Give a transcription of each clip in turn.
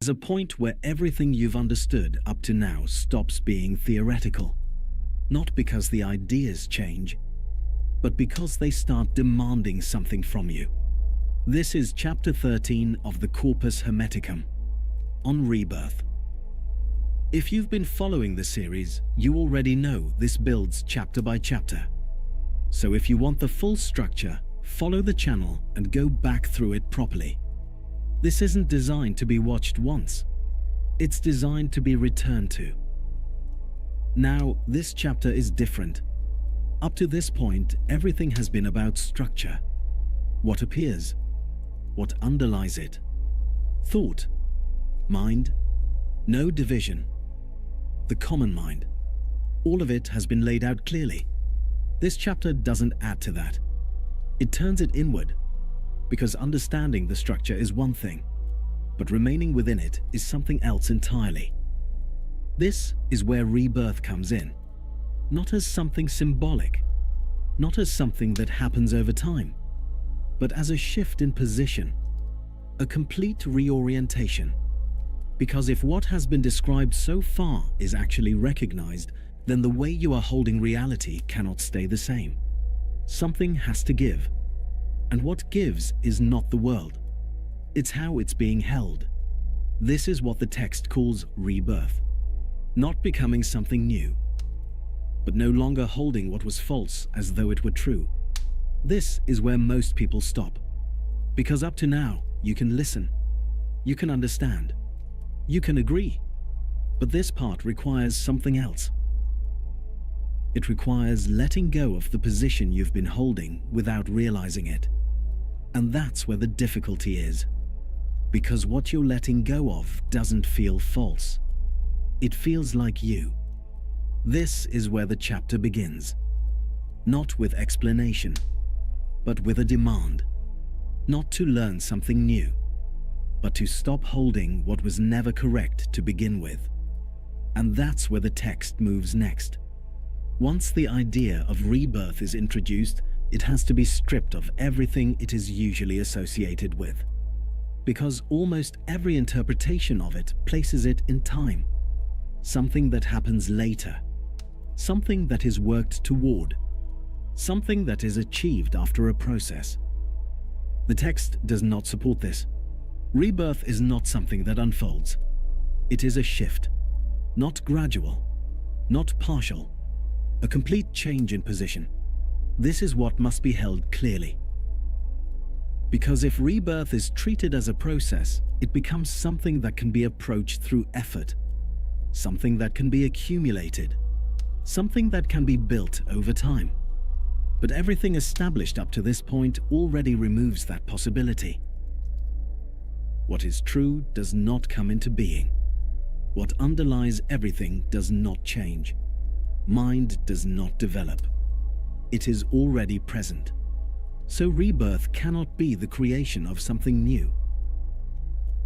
There's a point where everything you've understood up to now stops being theoretical. Not because the ideas change, but because they start demanding something from you. This is Chapter 13 of the Corpus Hermeticum, on Rebirth. If you've been following the series, you already know this builds chapter by chapter. So if you want the full structure, follow the channel and go back through it properly. This isn't designed to be watched once. It's designed to be returned to. Now, this chapter is different. Up to this point, everything has been about structure. What appears, what underlies it. Thought, mind, no division. The common mind. All of it has been laid out clearly. This chapter doesn't add to that. It turns it inward, because understanding the structure is one thing, but remaining within it is something else entirely. This is where rebirth comes in, not as something symbolic, not as something that happens over time, but as a shift in position, a complete reorientation. Because if what has been described so far is actually recognized, then the way you are holding reality cannot stay the same. Something has to give. And what gives is not the world. It's how it's being held. This is what the text calls rebirth. Not becoming something new, but no longer holding what was false as though it were true. This is where most people stop. Because up to now, you can listen, you can understand, you can agree, but this part requires something else. It requires letting go of the position you've been holding without realizing it. And that's where the difficulty is. Because what you're letting go of doesn't feel false. It feels like you. This is where the chapter begins. Not with explanation, but with a demand. Not to learn something new, but to stop holding what was never correct to begin with. And that's where the text moves next. Once the idea of rebirth is introduced, it has to be stripped of everything it is usually associated with. Because almost every interpretation of it places it in time. Something that happens later. Something that is worked toward. Something that is achieved after a process. The text does not support this. Rebirth is not something that unfolds. It is a shift. Not gradual. Not partial. A complete change in position. This is what must be held clearly. Because if rebirth is treated as a process, it becomes something that can be approached through effort, something that can be accumulated, something that can be built over time. But everything established up to this point already removes that possibility. What is true does not come into being. What underlies everything does not change. Mind does not develop. It is already present. So rebirth cannot be the creation of something new.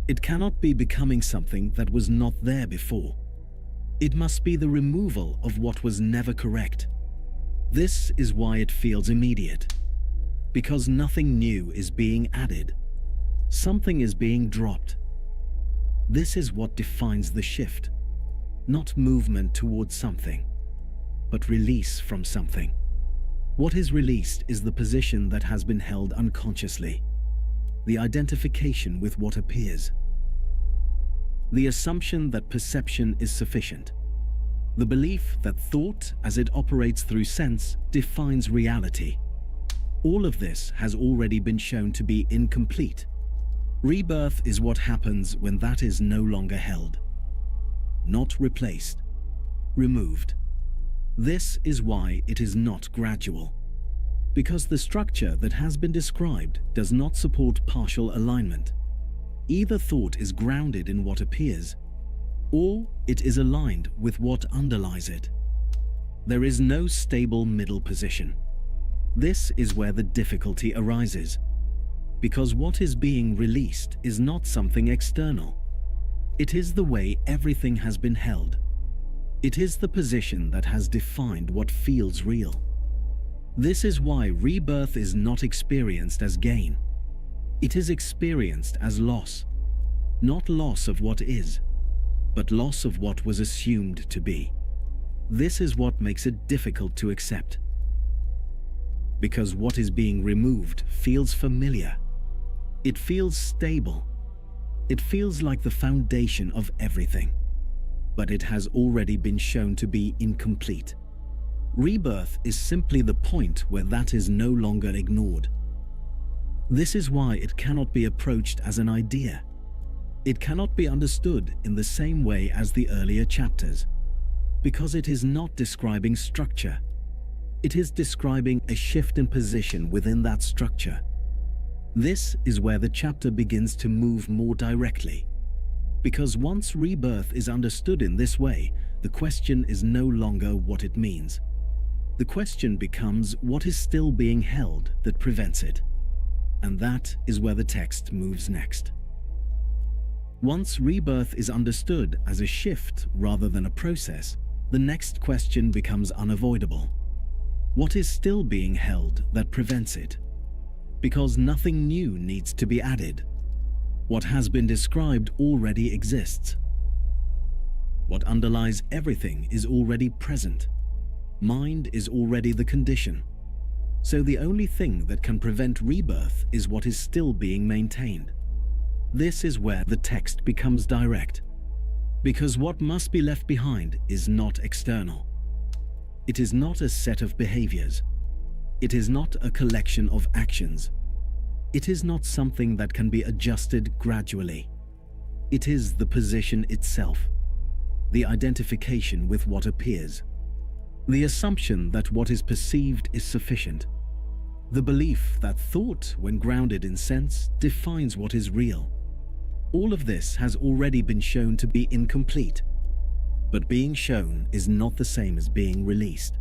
It cannot be becoming something that was not there before. It must be the removal of what was never correct. This is why it feels immediate. Because nothing new is being added. Something is being dropped. This is what defines the shift. Not movement towards something, but release from something. What is released is the position that has been held unconsciously, the identification with what appears, the assumption that perception is sufficient, the belief that thought, as it operates through sense, defines reality. All of this has already been shown to be incomplete. Rebirth is what happens when that is no longer held, not replaced, removed. This is why it is not gradual. Because the structure that has been described does not support partial alignment. Either thought is grounded in what appears, or it is aligned with what underlies it. There is no stable middle position. This is where the difficulty arises. Because what is being released is not something external. It is the way everything has been held. It is the position that has defined what feels real. This is why rebirth is not experienced as gain. It is experienced as loss. Not loss of what is, but loss of what was assumed to be. This is what makes it difficult to accept. Because what is being removed feels familiar. It feels stable. It feels like the foundation of everything. But it has already been shown to be incomplete. Rebirth is simply the point where that is no longer ignored. This is why it cannot be approached as an idea. It cannot be understood in the same way as the earlier chapters, because it is not describing structure. It is describing a shift in position within that structure. This is where the chapter begins to move more directly. Because once rebirth is understood in this way, the question is no longer what it means. The question becomes what is still being held that prevents it. And that is where the text moves next. Once rebirth is understood as a shift rather than a process, the next question becomes unavoidable. What is still being held that prevents it? Because nothing new needs to be added. What has been described already exists. What underlies everything is already present. Mind is already the condition. So the only thing that can prevent rebirth is what is still being maintained. This is where the text becomes direct. Because what must be left behind is not external. It is not a set of behaviors. It is not a collection of actions. It is not something that can be adjusted gradually. It is the position itself, the identification with what appears, the assumption that what is perceived is sufficient, the belief that thought, when grounded in sense, defines what is real. All of this has already been shown to be incomplete, but being shown is not the same as being released.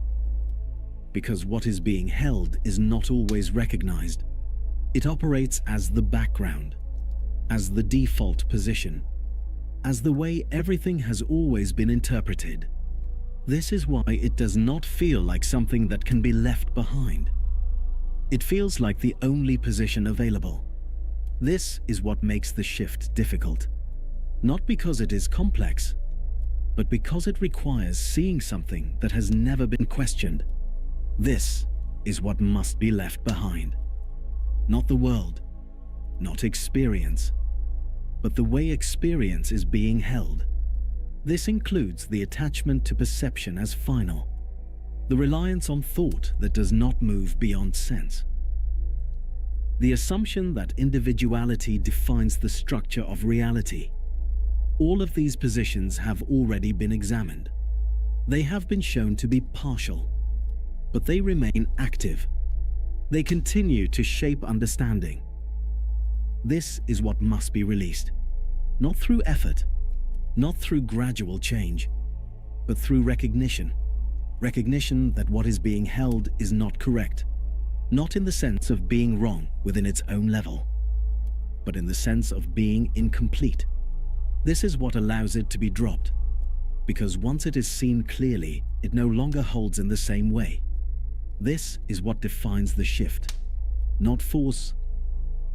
Because what is being held is not always recognized. It operates as the background, as the default position, as the way everything has always been interpreted. This is why it does not feel like something that can be left behind. It feels like the only position available. This is what makes the shift difficult. Not because it is complex, but because it requires seeing something that has never been questioned. This is what must be left behind. Not the world, not experience, but the way experience is being held. This includes the attachment to perception as final, the reliance on thought that does not move beyond sense, the assumption that individuality defines the structure of reality. All of these positions have already been examined. They have been shown to be partial, but they remain active. They continue to shape understanding. This is what must be released, not through effort, not through gradual change, but through recognition. Recognition that what is being held is not correct, not in the sense of being wrong within its own level, but in the sense of being incomplete. This is what allows it to be dropped, because once it is seen clearly, it no longer holds in the same way. This is what defines the shift. Not force,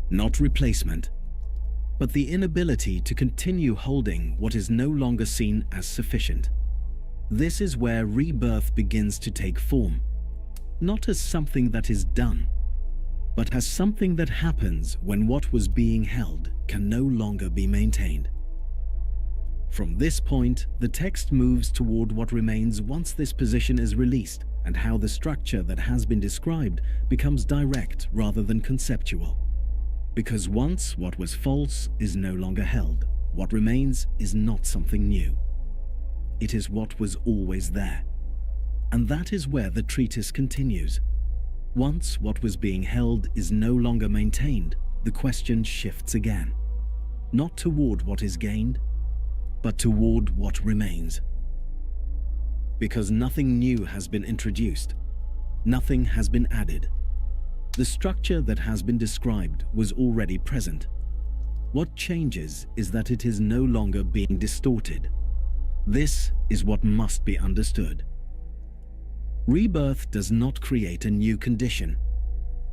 not replacement, but the inability to continue holding what is no longer seen as sufficient. This is where rebirth begins to take form, not as something that is done, but as something that happens when what was being held can no longer be maintained. From this point, the text moves toward what remains once this position is released, and how the structure that has been described becomes direct rather than conceptual. Because once what was false is no longer held, what remains is not something new. It is what was always there. And that is where the treatise continues. Once what was being held is no longer maintained, the question shifts again. Not toward what is gained, but toward what remains. Because nothing new has been introduced, nothing has been added. The structure that has been described was already present. What changes is that it is no longer being distorted. This is what must be understood. Rebirth does not create a new condition.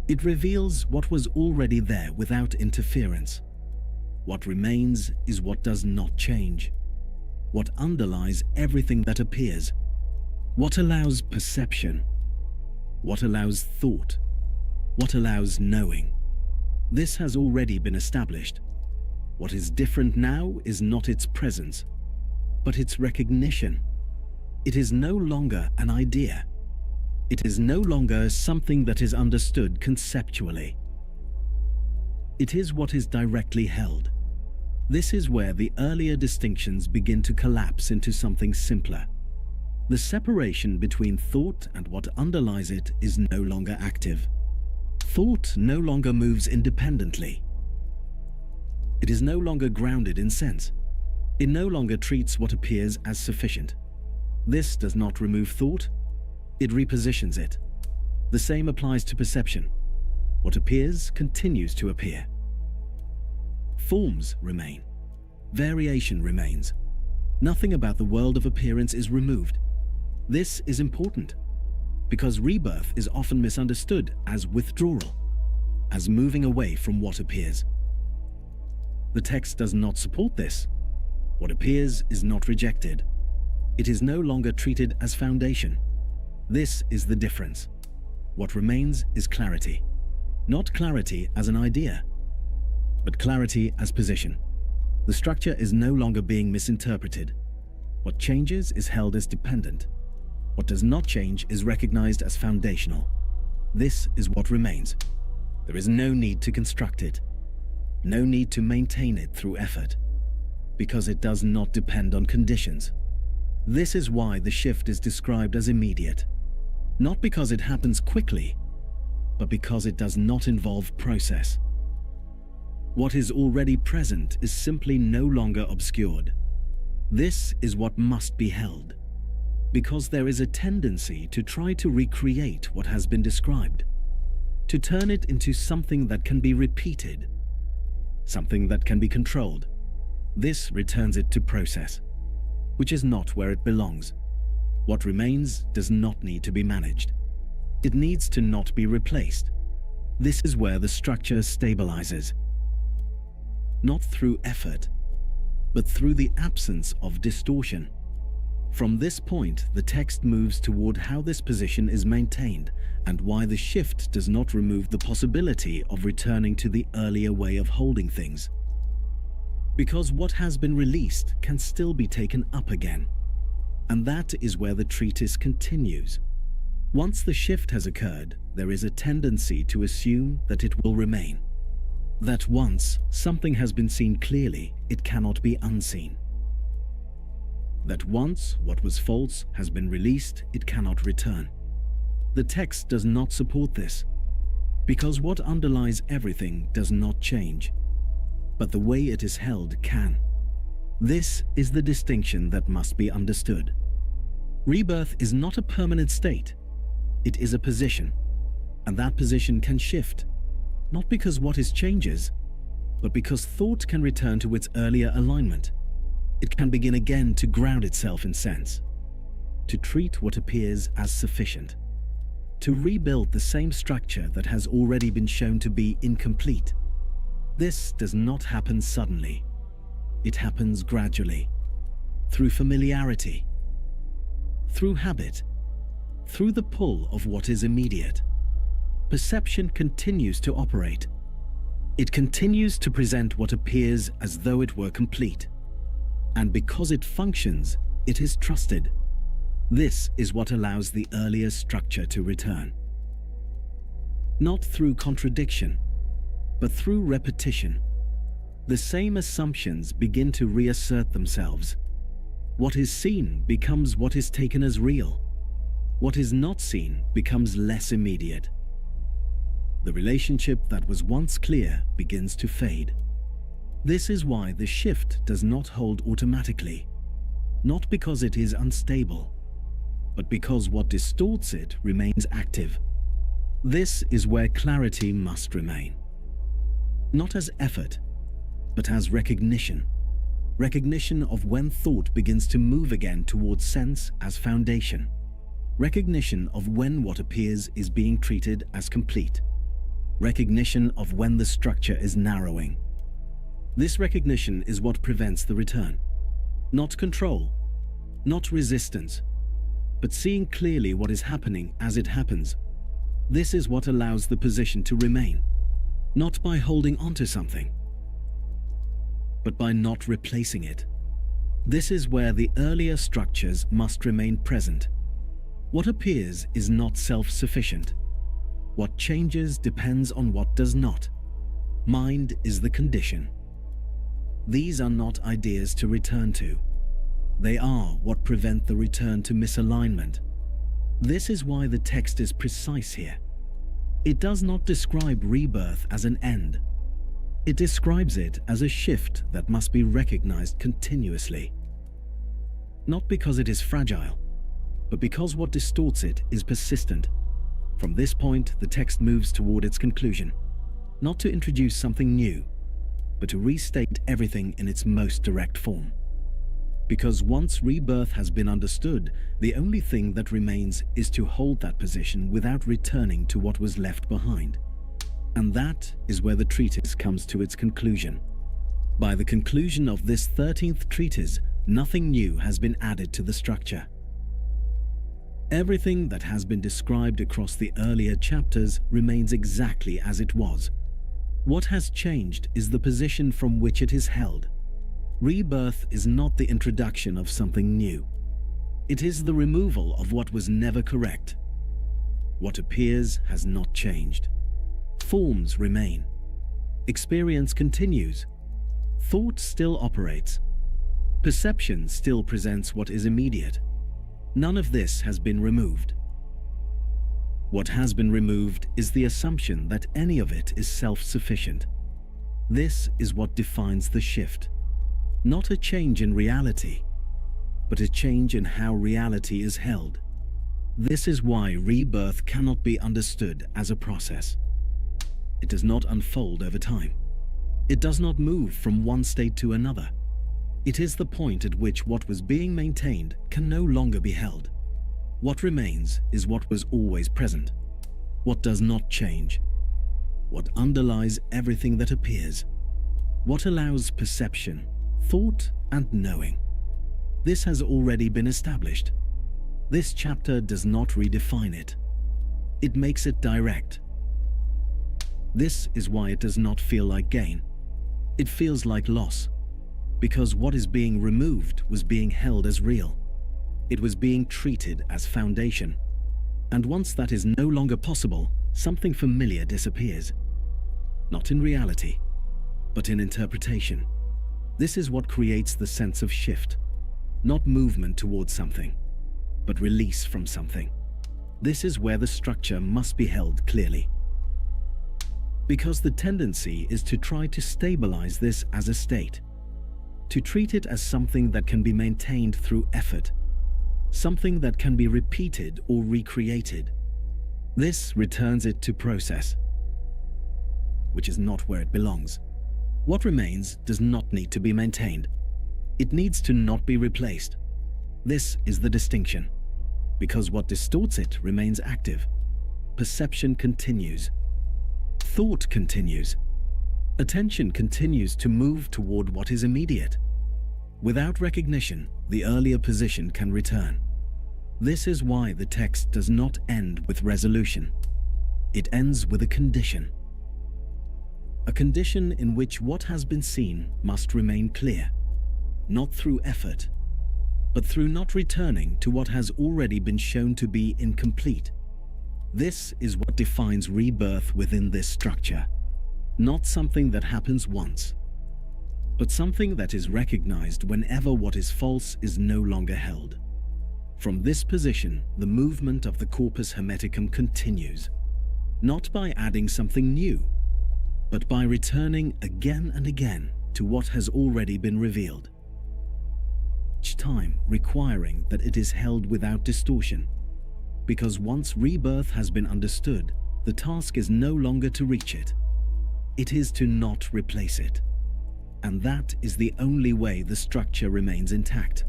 It reveals what was already there without interference. What remains is what does not change, what underlies everything that appears, what allows perception, what allows thought, what allows knowing. This has already been established. What is different now is not its presence, but its recognition. It is no longer an idea. It is no longer something that is understood conceptually. It is what is directly held. This is where the earlier distinctions begin to collapse into something simpler. The separation between thought and what underlies it is no longer active. Thought no longer moves independently. It is no longer grounded in sense. It no longer treats what appears as sufficient. This does not remove thought, it repositions it. The same applies to perception. What appears continues to appear. Forms remain. Variation remains. Nothing about the world of appearance is removed. This is important, because rebirth is often misunderstood as withdrawal, as moving away from what appears. The text does not support this. What appears is not rejected. It is no longer treated as foundation. This is the difference. What remains is clarity. Not clarity as an idea, but clarity as position. The structure is no longer being misinterpreted. What changes is held as dependent. What does not change is recognized as foundational. This is what remains. There is no need to construct it. No need to maintain it through effort, because it does not depend on conditions. This is why the shift is described as immediate. Not because it happens quickly, but because it does not involve process. What is already present is simply no longer obscured. This is what must be held, because there is a tendency to try to recreate what has been described, to turn it into something that can be repeated, something that can be controlled. This returns it to process, which is not where it belongs. What remains does not need to be managed. It needs to not be replaced. This is where the structure stabilizes. Not through effort, but through the absence of distortion. From this point, the text moves toward how this position is maintained and why the shift does not remove the possibility of returning to the earlier way of holding things. Because what has been released can still be taken up again. And that is where the treatise continues. Once the shift has occurred, there is a tendency to assume that it will remain. That once something has been seen clearly, it cannot be unseen. That once what was false has been released, it cannot return. The text does not support this, because what underlies everything does not change, but the way it is held can. This is the distinction that must be understood. Rebirth is not a permanent state. It is a position, and that position can shift, not because what is changes, but because thought can return to its earlier alignment. It can begin again to ground itself in sense, to treat what appears as sufficient, to rebuild the same structure that has already been shown to be incomplete. This does not happen suddenly. It happens gradually, through familiarity, through habit, through the pull of what is immediate. Perception continues to operate. It continues to present what appears as though it were complete. And because it functions, it is trusted. This is what allows the earlier structure to return. Not through contradiction, but through repetition. The same assumptions begin to reassert themselves. What is seen becomes what is taken as real. What is not seen becomes less immediate. The relationship that was once clear begins to fade. This is why the shift does not hold automatically, not because it is unstable, but because what distorts it remains active. This is where clarity must remain. Not as effort, but as recognition. Recognition of when thought begins to move again towards sense as foundation. Recognition of when what appears is being treated as complete. Recognition of when the structure is narrowing. This recognition is what prevents the return. Not control, not resistance, but seeing clearly what is happening as it happens. This is what allows the position to remain, not by holding onto something, but by not replacing it. This is where the earlier structures must remain present. What appears is not self-sufficient. What changes depends on what does not. Mind is the condition. These are not ideas to return to. They are what prevent the return to misalignment. This is why the text is precise here. It does not describe rebirth as an end. It describes it as a shift that must be recognized continuously. Not because it is fragile, but because what distorts it is persistent. From this point, the text moves toward its conclusion, not to introduce something new, but to restate everything in its most direct form. Because once rebirth has been understood, the only thing that remains is to hold that position without returning to what was left behind. And that is where the treatise comes to its conclusion. By the conclusion of this 13th treatise, nothing new has been added to the structure. Everything that has been described across the earlier chapters remains exactly as it was. What has changed is the position from which it is held. Rebirth is not the introduction of something new. It is the removal of what was never correct. What appears has not changed. Forms remain. Experience continues. Thought still operates. Perception still presents what is immediate. None of this has been removed. What has been removed is the assumption that any of it is self-sufficient. This is what defines the shift. Not a change in reality, but a change in how reality is held. This is why rebirth cannot be understood as a process. It does not unfold over time. It does not move from one state to another. It is the point at which what was being maintained can no longer be held. What remains is what was always present, what does not change, what underlies everything that appears, what allows perception, thought, and knowing. This has already been established. This chapter does not redefine it. It makes it direct. This is why it does not feel like gain. It feels like loss, because what is being removed was being held as real. It was being treated as foundation. And once that is no longer possible, something familiar disappears. Not in reality, but in interpretation. This is what creates the sense of shift. Not movement towards something, but release from something. This is where the structure must be held clearly. Because the tendency is to try to stabilize this as a state, to treat it as something that can be maintained through effort, something that can be repeated or recreated. This returns it to process, which is not where it belongs. What remains does not need to be maintained. It needs to not be replaced. This is the distinction, because what distorts it remains active. Perception continues. Thought continues. Attention continues to move toward what is immediate. Without recognition, the earlier position can return. This is why the text does not end with resolution. It ends with a condition. A condition in which what has been seen must remain clear, not through effort, but through not returning to what has already been shown to be incomplete. This is what defines rebirth within this structure. Not something that happens once, but something that is recognized whenever what is false is no longer held. From this position, the movement of the Corpus Hermeticum continues, not by adding something new, but by returning again and again to what has already been revealed, each time requiring that it is held without distortion. Because once rebirth has been understood, the task is no longer to reach it. It is to not replace it. And that is the only way the structure remains intact.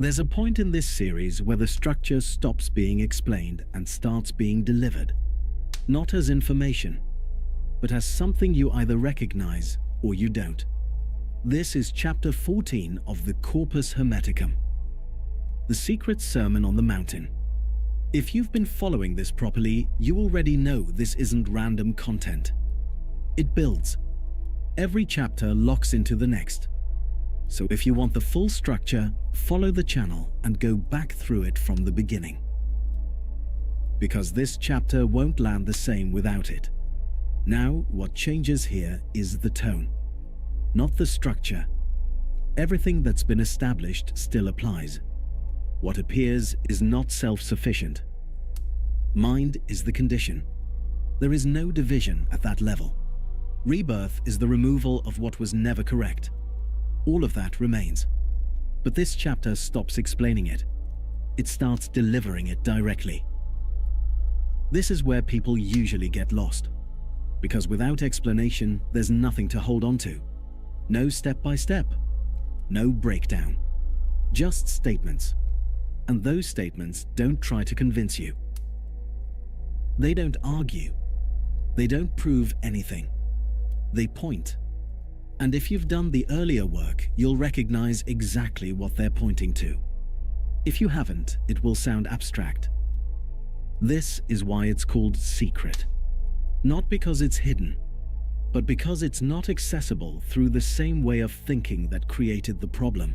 There's a point in this series where the structure stops being explained and starts being delivered, not as information, but as something you either recognize or you don't. This is chapter 14 of the Corpus Hermeticum, the secret sermon on the mountain. If you've been following this properly, you already know this isn't random content. It builds. Every chapter locks into the next. So if you want the full structure, follow the channel and go back through it from the beginning. Because this chapter won't land the same without it. Now, what changes here is the tone, not the structure. Everything that's been established still applies. What appears is not self-sufficient. Mind is the condition. There is no division at that level. Rebirth is the removal of what was never correct. All of that remains. But this chapter stops explaining it. It starts delivering it directly. This is where people usually get lost. Because without explanation, there's nothing to hold on to. No step-by-step. No breakdown. Just statements. And those statements don't try to convince you. They don't argue. They don't prove anything. They point. And if you've done the earlier work, you'll recognize exactly what they're pointing to. If you haven't, it will sound abstract. This is why it's called secret. Not because it's hidden, but because it's not accessible through the same way of thinking that created the problem.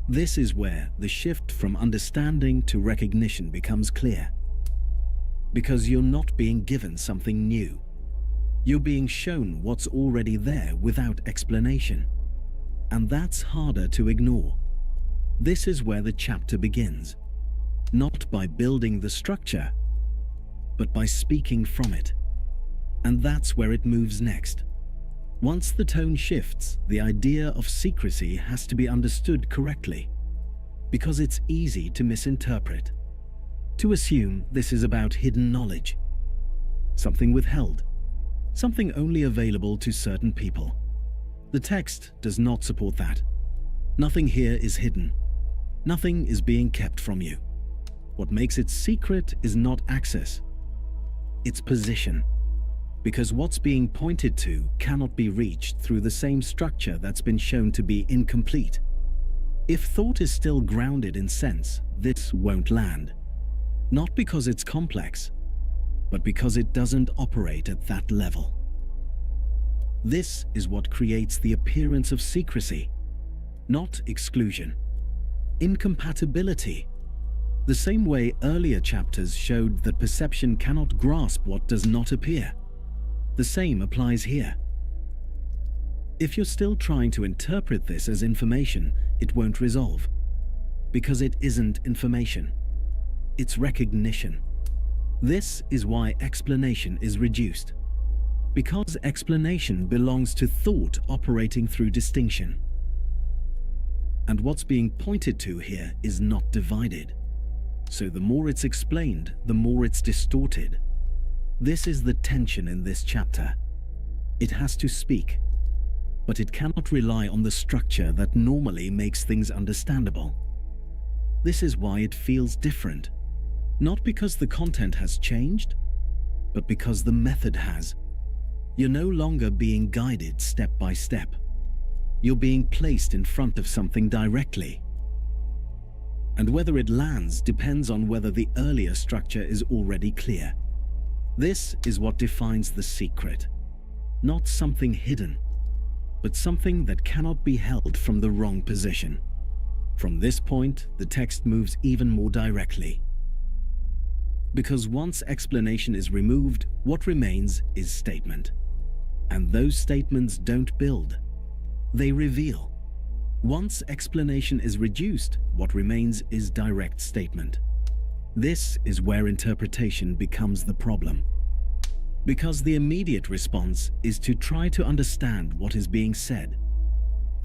This is where the shift from understanding to recognition becomes clear. Because you're not being given something new. You're being shown what's already there without explanation. And that's harder to ignore. This is where the chapter begins. Not by building the structure, but by speaking from it. And that's where it moves next. Once the tone shifts, the idea of secrecy has to be understood correctly, because it's easy to misinterpret, to assume this is about hidden knowledge, something withheld, something only available to certain people. The text does not support that. Nothing here is hidden. Nothing is being kept from you. What makes it secret is not access, it's position. Because what's being pointed to cannot be reached through the same structure that's been shown to be incomplete. If thought is still grounded in sense, this won't land. Not because it's complex, but because it doesn't operate at that level. This is what creates the appearance of secrecy, not exclusion. Incompatibility. The same way earlier chapters showed that perception cannot grasp what does not appear. The same applies here. If you're still trying to interpret this as information, it won't resolve. Because it isn't information. It's recognition. This is why explanation is reduced. Because explanation belongs to thought operating through distinction. And what's being pointed to here is not divided. So the more it's explained, the more it's distorted. This is the tension in this chapter. It has to speak, but it cannot rely on the structure that normally makes things understandable. This is why it feels different, not because the content has changed, but because the method has. You're no longer being guided step by step. You're being placed in front of something directly. And whether it lands depends on whether the earlier structure is already clear. This is what defines the secret. Not something hidden, but something that cannot be held from the wrong position. From this point, the text moves even more directly. Because once explanation is removed, what remains is statement. And those statements don't build, they reveal. Once explanation is reduced, what remains is direct statement. This is where interpretation becomes the problem. Because the immediate response is to try to understand what is being said,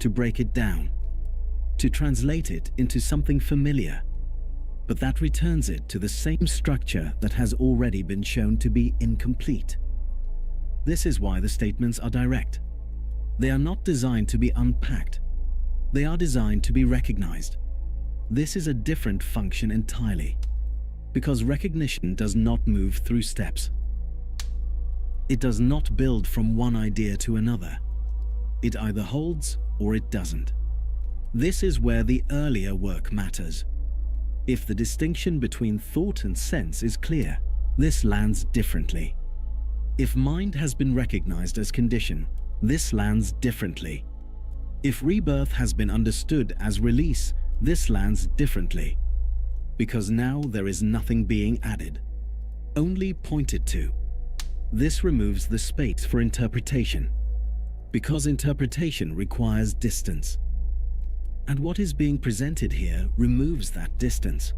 to break it down, to translate it into something familiar, but that returns it to the same structure that has already been shown to be incomplete. This is why the statements are direct. They are not designed to be unpacked. They are designed to be recognized. This is a different function entirely, because recognition does not move through steps. It does not build from one idea to another. It either holds or it doesn't. This is where the earlier work matters. If the distinction between thought and sense is clear, this lands differently. If mind has been recognized as condition, this lands differently. If rebirth has been understood as release, this lands differently. Because now there is nothing being added, only pointed to. This removes the space for interpretation, because interpretation requires distance. And what is being presented here removes that distance.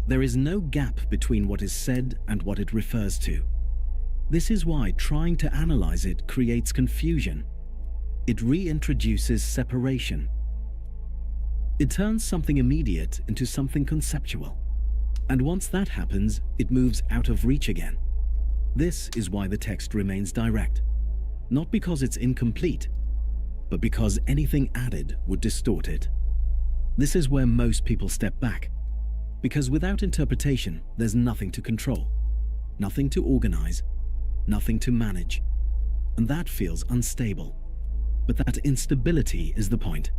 There is no gap between what is said and what it refers to. This is why trying to analyze it creates confusion. It reintroduces separation. It turns something immediate into something conceptual. And once that happens, it moves out of reach again. This is why the text remains direct. Not because it's incomplete, but because anything added would distort it. This is where most people step back, because without interpretation, there's nothing to control, nothing to organize, nothing to manage, and that feels unstable. But that instability is the point.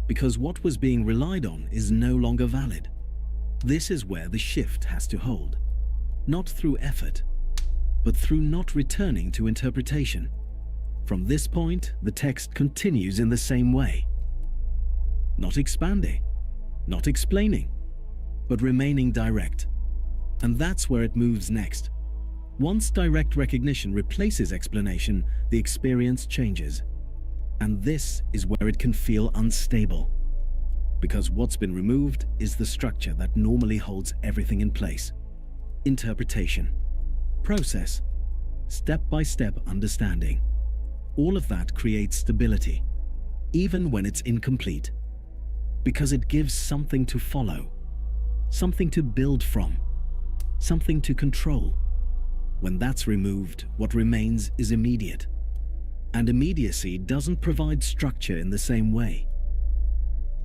Because what was being relied on is no longer valid. This is where the shift has to hold, not through effort, but through not returning to interpretation. From this point, the text continues in the same way. Not expanding, not explaining, but remaining direct. And that's where it moves next. Once direct recognition replaces explanation, the experience changes. And this is where it can feel unstable. Because what's been removed is the structure that normally holds everything in place. Interpretation, process, step-by-step understanding. All of that creates stability, even when it's incomplete. Because it gives something to follow, something to build from, something to control. When that's removed, what remains is immediate. And immediacy doesn't provide structure in the same way.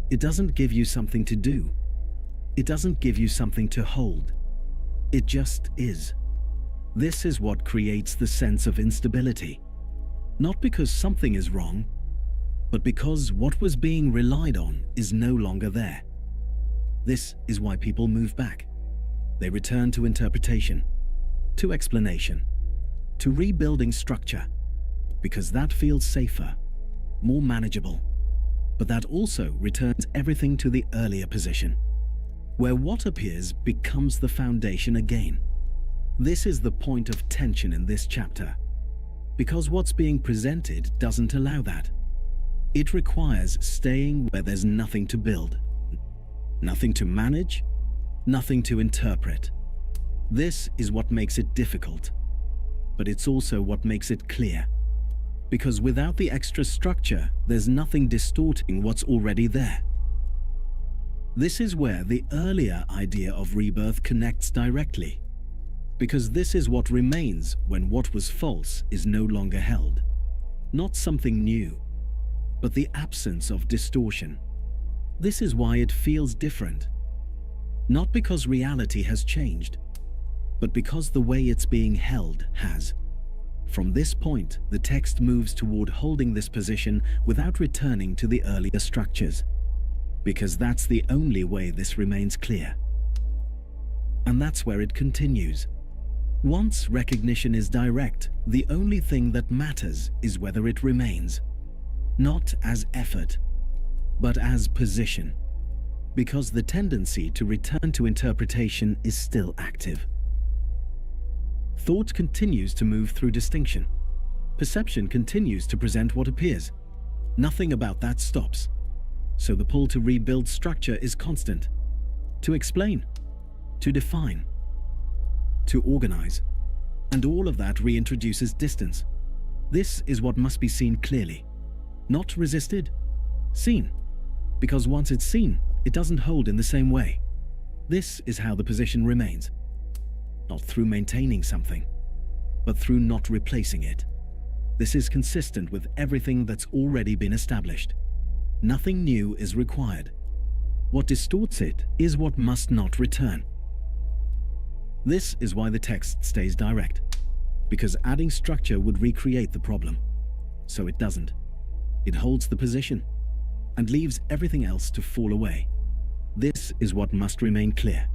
It doesn't give you something to do. It doesn't give you something to hold. It just is. This is what creates the sense of instability. Not because something is wrong, but because what was being relied on is no longer there. This is why people move back. They return to interpretation, to explanation, to rebuilding structure, because that feels safer, more manageable, but that also returns everything to the earlier position, where what appears becomes the foundation again. This is the point of tension in this chapter, because what's being presented doesn't allow that. It requires staying where there's nothing to build, nothing to manage, nothing to interpret. This is what makes it difficult, but it's also what makes it clear. Because without the extra structure, there's nothing distorting what's already there. This is where the earlier idea of rebirth connects directly, because this is what remains when what was false is no longer held. Not something new, but the absence of distortion. This is why it feels different. Not because reality has changed, but because the way it's being held has. From this point, the text moves toward holding this position without returning to the earlier structures, because that's the only way this remains clear. And that's where it continues. Once recognition is direct, the only thing that matters is whether it remains, not as effort, but as position, because the tendency to return to interpretation is still active. Thought continues to move through distinction. Perception continues to present what appears. Nothing about that stops. So the pull to rebuild structure is constant. To explain, to define, to organize. And all of that reintroduces distance. This is what must be seen clearly. Not resisted, seen. Because once it's seen, it doesn't hold in the same way. This is how the position remains. Not through maintaining something, but through not replacing it. This is consistent with everything that's already been established. Nothing new is required. What distorts it is what must not return. This is why the text stays direct, because adding structure would recreate the problem. So it doesn't. It holds the position and leaves everything else to fall away. This is what must remain clear.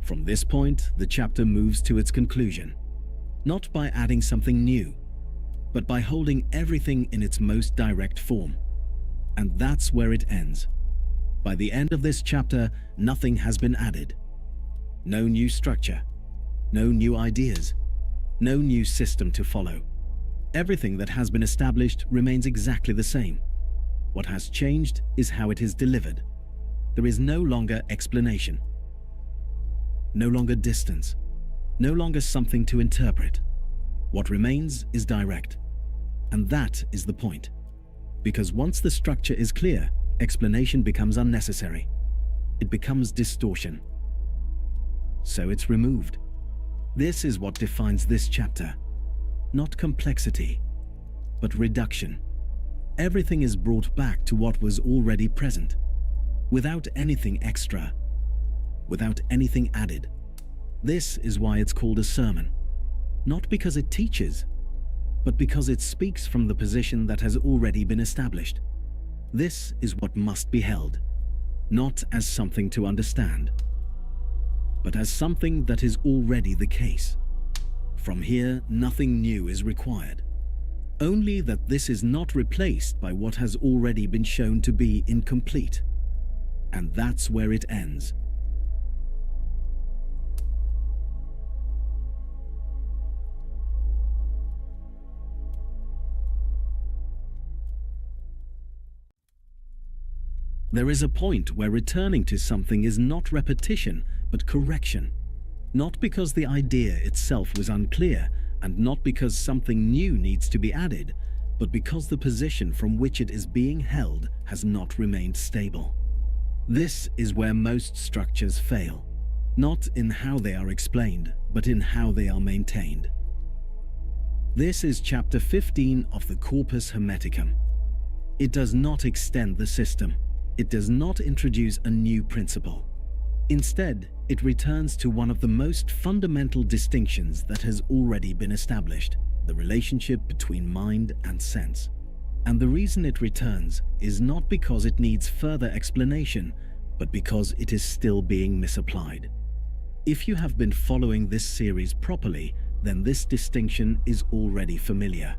From this point, the chapter moves to its conclusion, not by adding something new, but by holding everything in its most direct form. And that's where it ends. By the end of this chapter, nothing has been added. No new structure, no new ideas, no new system to follow. Everything that has been established remains exactly the same. What has changed is how it is delivered. There is no longer explanation, no longer distance, no longer something to interpret. What remains is direct. And that is the point. Because once the structure is clear, explanation becomes unnecessary. It becomes distortion. So it's removed. This is what defines this chapter. Not complexity, but reduction. Everything is brought back to what was already present, without anything extra, without anything added. This is why it's called a sermon. Not because it teaches, but because it speaks from the position that has already been established. This is what must be held, not as something to understand, but as something that is already the case. From here, nothing new is required. Only that this is not replaced by what has already been shown to be incomplete. And that's where it ends. There is a point where returning to something is not repetition, but correction. Not because the idea itself was unclear, and not because something new needs to be added, but because the position from which it is being held has not remained stable. This is where most structures fail, not in how they are explained, but in how they are maintained. This is chapter 15 of the Corpus Hermeticum. It does not extend the system. It does not introduce a new principle. Instead, it returns to one of the most fundamental distinctions that has already been established, the relationship between mind and sense. And the reason it returns is not because it needs further explanation, but because it is still being misapplied. If you have been following this series properly, then this distinction is already familiar.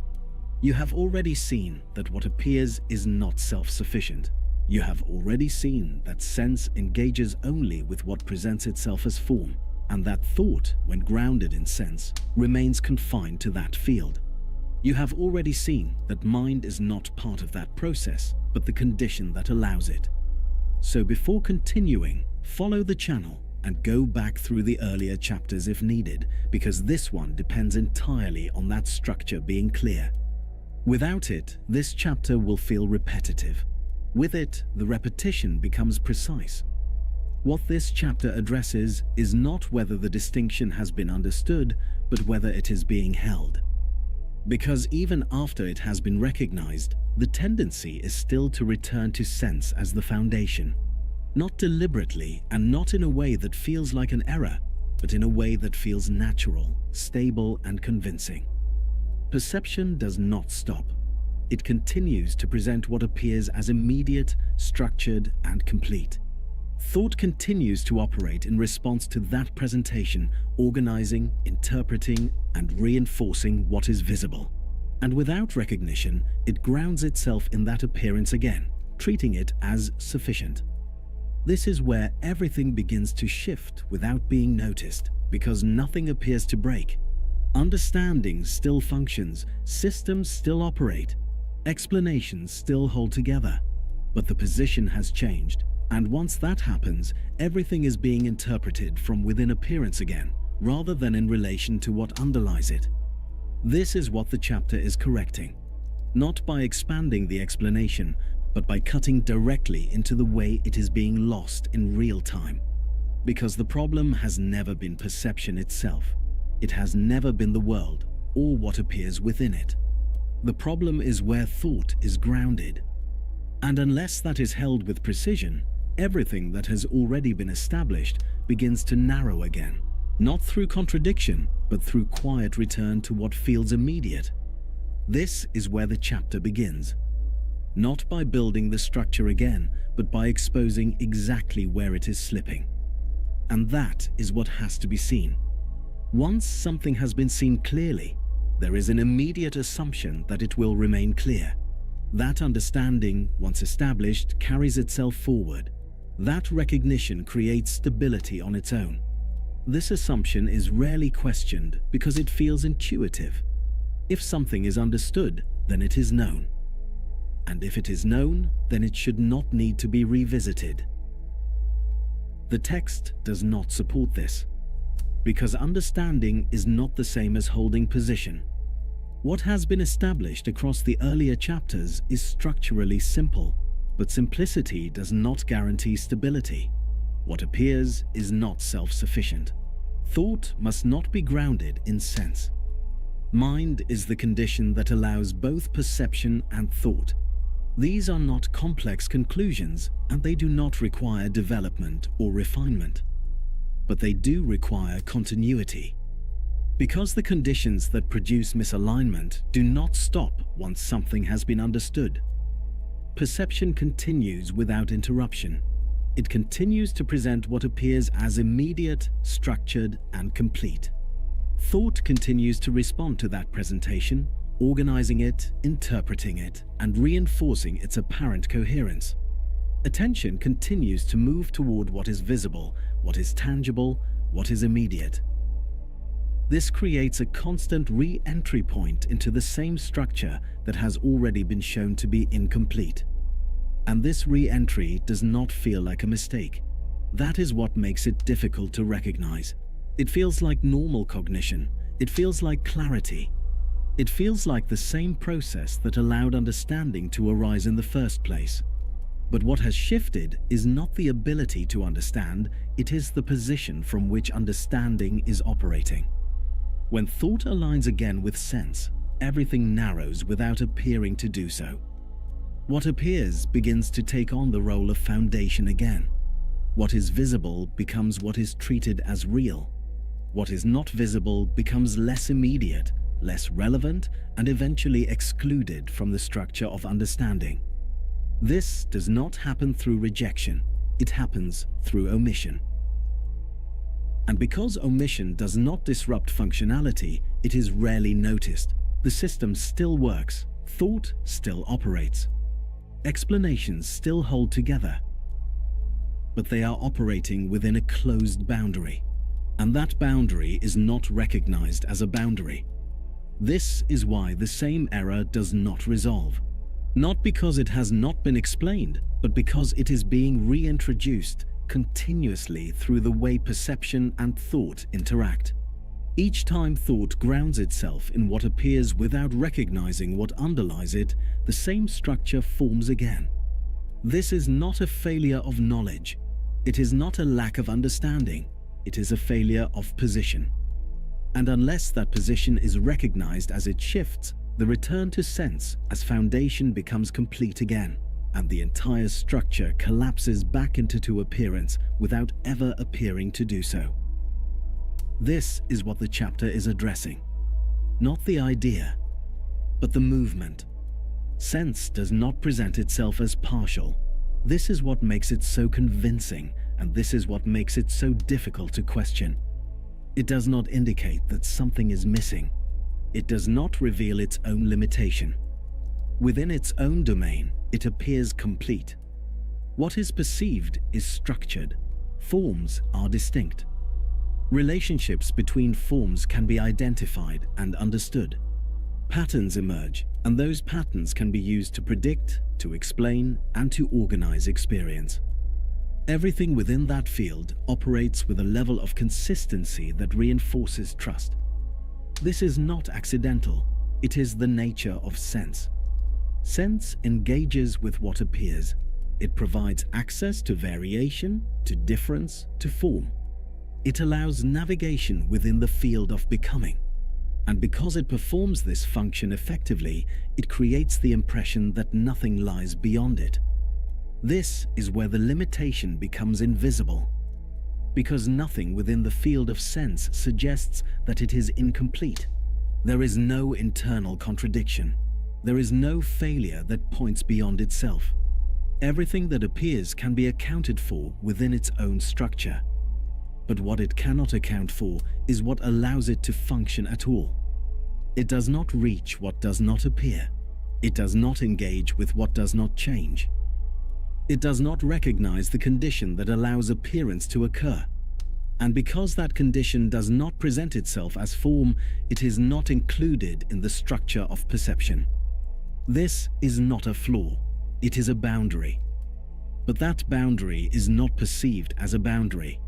You have already seen that what appears is not self-sufficient. You have already seen that sense engages only with what presents itself as form, and that thought, when grounded in sense, remains confined to that field. You have already seen that mind is not part of that process, but the condition that allows it. So before continuing, follow the channel and go back through the earlier chapters if needed, because this one depends entirely on that structure being clear. Without it, this chapter will feel repetitive. With it, the repetition becomes precise. What this chapter addresses is not whether the distinction has been understood, but whether it is being held. Because even after it has been recognized, the tendency is still to return to sense as the foundation. Not deliberately and not in a way that feels like an error, but in a way that feels natural, stable, and convincing. Perception does not stop. It continues to present what appears as immediate, structured, and complete. Thought continues to operate in response to that presentation, organizing, interpreting, and reinforcing what is visible. And without recognition, it grounds itself in that appearance again, treating it as sufficient. This is where everything begins to shift without being noticed, because nothing appears to break. Understanding still functions, systems still operate, explanations still hold together, but the position has changed, and once that happens, everything is being interpreted from within appearance again, rather than in relation to what underlies it. This is what the chapter is correcting, not by expanding the explanation, but by cutting directly into the way it is being lost in real time. Because the problem has never been perception itself. It has never been the world, or what appears within it. The problem is where thought is grounded. And unless that is held with precision, everything that has already been established begins to narrow again, not through contradiction, but through quiet return to what feels immediate. This is where the chapter begins. Not by building the structure again, but by exposing exactly where it is slipping. And that is what has to be seen. Once something has been seen clearly, there is an immediate assumption that it will remain clear. That understanding, once established, carries itself forward. That recognition creates stability on its own. This assumption is rarely questioned because it feels intuitive. If something is understood, then it is known. And if it is known, then it should not need to be revisited. The text does not support this, because understanding is not the same as holding position. What has been established across the earlier chapters is structurally simple, but simplicity does not guarantee stability. What appears is not self-sufficient. Thought must not be grounded in sense. Mind is the condition that allows both perception and thought. These are not complex conclusions, and they do not require development or refinement. But they do require continuity. Because the conditions that produce misalignment do not stop once something has been understood. Perception continues without interruption. It continues to present what appears as immediate, structured, and complete. Thought continues to respond to that presentation, organizing it, interpreting it, and reinforcing its apparent coherence. Attention continues to move toward what is visible, what is tangible, what is immediate. This creates a constant re-entry point into the same structure that has already been shown to be incomplete. And this re-entry does not feel like a mistake. That is what makes it difficult to recognize. It feels like normal cognition. It feels like clarity. It feels like the same process that allowed understanding to arise in the first place. But what has shifted is not the ability to understand, it is the position from which understanding is operating. When thought aligns again with sense, everything narrows without appearing to do so. What appears begins to take on the role of foundation again. What is visible becomes what is treated as real. What is not visible becomes less immediate, less relevant, and eventually excluded from the structure of understanding. This does not happen through rejection, it happens through omission. And because omission does not disrupt functionality, it is rarely noticed. The system still works, thought still operates. Explanations still hold together. But they are operating within a closed boundary. And that boundary is not recognized as a boundary. This is why the same error does not resolve. Not because it has not been explained, but because it is being reintroduced continuously through the way perception and thought interact. Each time thought grounds itself in what appears without recognizing what underlies it, the same structure forms again. This is not a failure of knowledge. It is not a lack of understanding. It is a failure of position. And unless that position is recognized as it shifts, the return to sense as foundation becomes complete again, and the entire structure collapses back into appearance without ever appearing to do so. This is what the chapter is addressing. Not the idea, but the movement. Sense does not present itself as partial. This is what makes it so convincing, and this is what makes it so difficult to question. It does not indicate that something is missing. It does not reveal its own limitation. Within its own domain, it appears complete. What is perceived is structured. Forms are distinct. Relationships between forms can be identified and understood. Patterns emerge, and those patterns can be used to predict, to explain, and to organize experience. Everything within that field operates with a level of consistency that reinforces trust. This is not accidental. It is the nature of sense. Sense engages with what appears. It provides access to variation, to difference, to form. It allows navigation within the field of becoming. And because it performs this function effectively, it creates the impression that nothing lies beyond it. This is where the limitation becomes invisible, because nothing within the field of sense suggests that it is incomplete. There is no internal contradiction. There is no failure that points beyond itself. Everything that appears can be accounted for within its own structure. But what it cannot account for is what allows it to function at all. It does not reach what does not appear. It does not engage with what does not change. It does not recognize the condition that allows appearance to occur. And because that condition does not present itself as form, it is not included in the structure of perception. This is not a flaw, it is a boundary. But that boundary is not perceived as a boundary.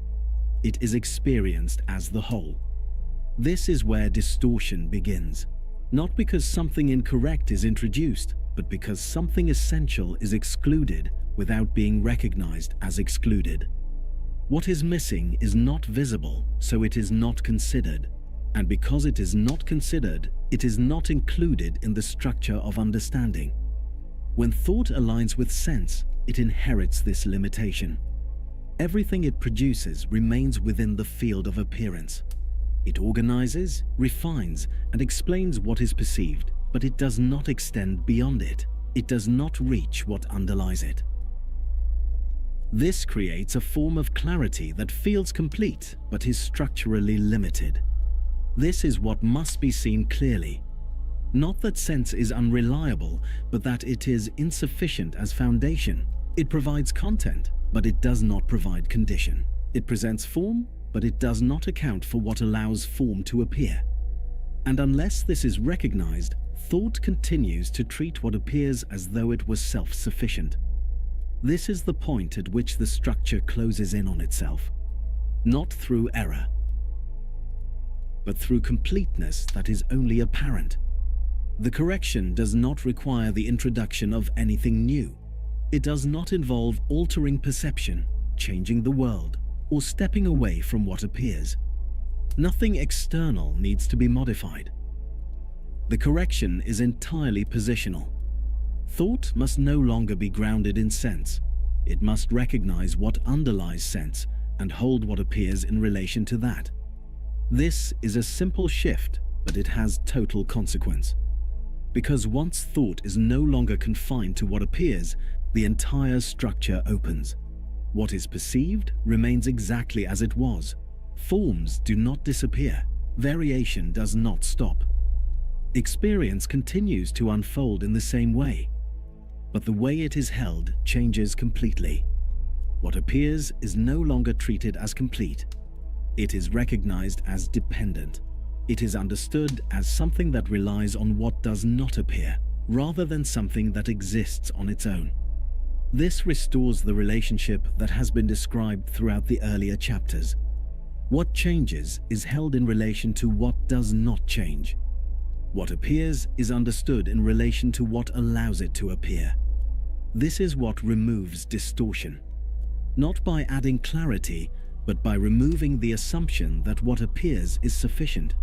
It is experienced as the whole. This is where distortion begins. Not because something incorrect is introduced, but because something essential is excluded without being recognized as excluded. What is missing is not visible, so it is not considered. And because it is not considered, it is not included in the structure of understanding. When thought aligns with sense, it inherits this limitation. Everything it produces remains within the field of appearance. It organizes, refines, and explains what is perceived, but it does not extend beyond it. It does not reach what underlies it. This creates a form of clarity that feels complete, but is structurally limited. This is what must be seen clearly. Not that sense is unreliable, but that it is insufficient as foundation. It provides content, but it does not provide condition. It presents form, but it does not account for what allows form to appear. And unless this is recognized, thought continues to treat what appears as though it was self-sufficient. This is the point at which the structure closes in on itself, not through error, but through completeness that is only apparent. The correction does not require the introduction of anything new. It does not involve altering perception, changing the world, or stepping away from what appears. Nothing external needs to be modified. The correction is entirely positional. Thought must no longer be grounded in sense. It must recognize what underlies sense and hold what appears in relation to that. This is a simple shift, but it has total consequence. Because once thought is no longer confined to what appears, the entire structure opens. What is perceived remains exactly as it was. Forms do not disappear. Variation does not stop. Experience continues to unfold in the same way. But the way it is held changes completely. What appears is no longer treated as complete. It is recognized as dependent. It is understood as something that relies on what does not appear, rather than something that exists on its own. This restores the relationship that has been described throughout the earlier chapters. What changes is held in relation to what does not change. What appears is understood in relation to what allows it to appear. This is what removes distortion. Not by adding clarity, but by removing the assumption that what appears is sufficient.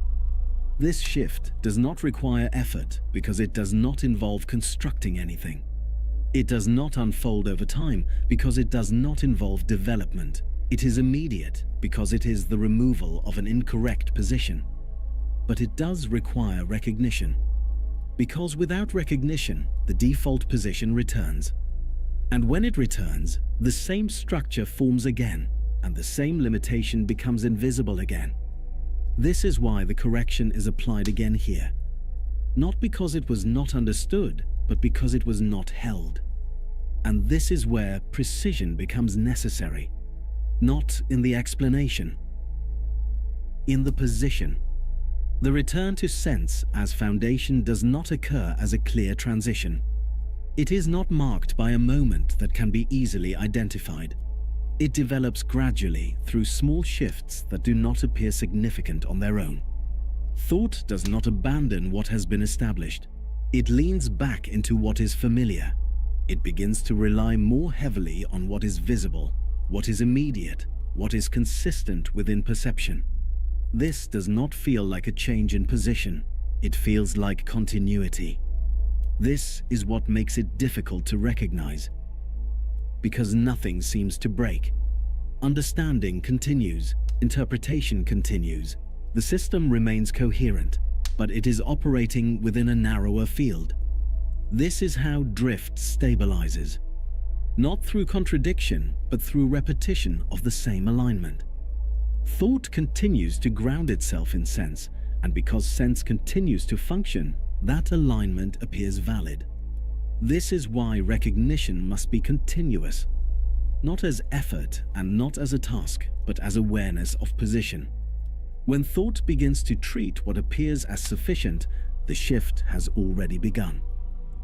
This shift does not require effort because it does not involve constructing anything. It does not unfold over time because it does not involve development. It is immediate because it is the removal of an incorrect position. But it does require recognition. Because without recognition, the default position returns. And when it returns, the same structure forms again, and the same limitation becomes invisible again. This is why the correction is applied again here. Not because it was not understood, but because it was not held. And this is where precision becomes necessary. Not in the explanation. In the position. The return to sense as foundation does not occur as a clear transition. It is not marked by a moment that can be easily identified. It develops gradually through small shifts that do not appear significant on their own. Thought does not abandon what has been established. It leans back into what is familiar. It begins to rely more heavily on what is visible, what is immediate, what is consistent within perception. This does not feel like a change in position. It feels like continuity. This is what makes it difficult to recognize. because nothing seems to break. Understanding continues, interpretation continues. The system remains coherent, but it is operating within a narrower field. This is how drift stabilizes. Not through contradiction, but through repetition of the same alignment. Thought continues to ground itself in sense, and because sense continues to function, that alignment appears valid. This is why recognition must be continuous, not as effort and not as a task, but as awareness of position. When thought begins to treat what appears as sufficient, the shift has already begun.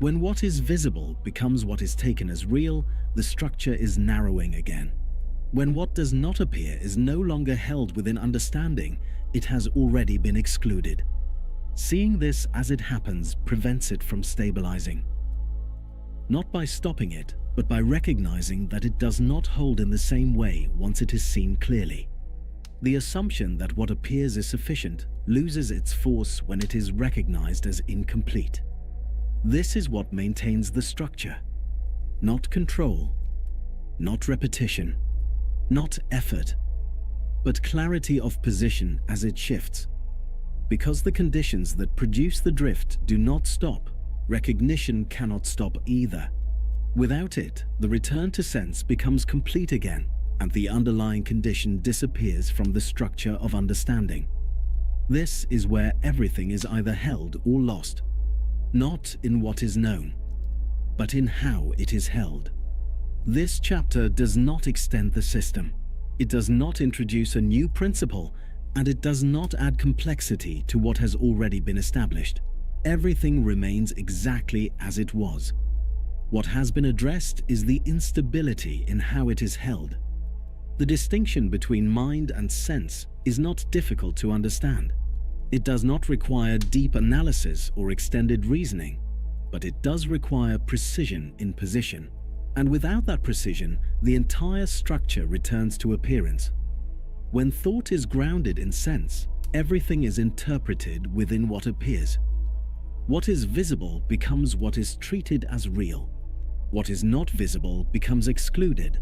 When what is visible becomes what is taken as real, the structure is narrowing again. When what does not appear is no longer held within understanding, it has already been excluded. Seeing this as it happens prevents it from stabilizing. Not by stopping it, but by recognizing that it does not hold in the same way once it is seen clearly. The assumption that what appears is sufficient loses its force when it is recognized as incomplete. This is what maintains the structure. Not control, not repetition, not effort, but clarity of position as it shifts. Because the conditions that produce the drift do not stop, recognition cannot stop either. Without it, the return to sense becomes complete again, and the underlying condition disappears from the structure of understanding. This is where everything is either held or lost, not in what is known, but in how it is held. This chapter does not extend the system. It does not introduce a new principle, and it does not add complexity to what has already been established. Everything remains exactly as it was. What has been addressed is the instability in how it is held. The distinction between mind and sense is not difficult to understand. It does not require deep analysis or extended reasoning, but it does require precision in position. And without that precision, the entire structure returns to appearance. When thought is grounded in sense, everything is interpreted within what appears. What is visible becomes what is treated as real. What is not visible becomes excluded.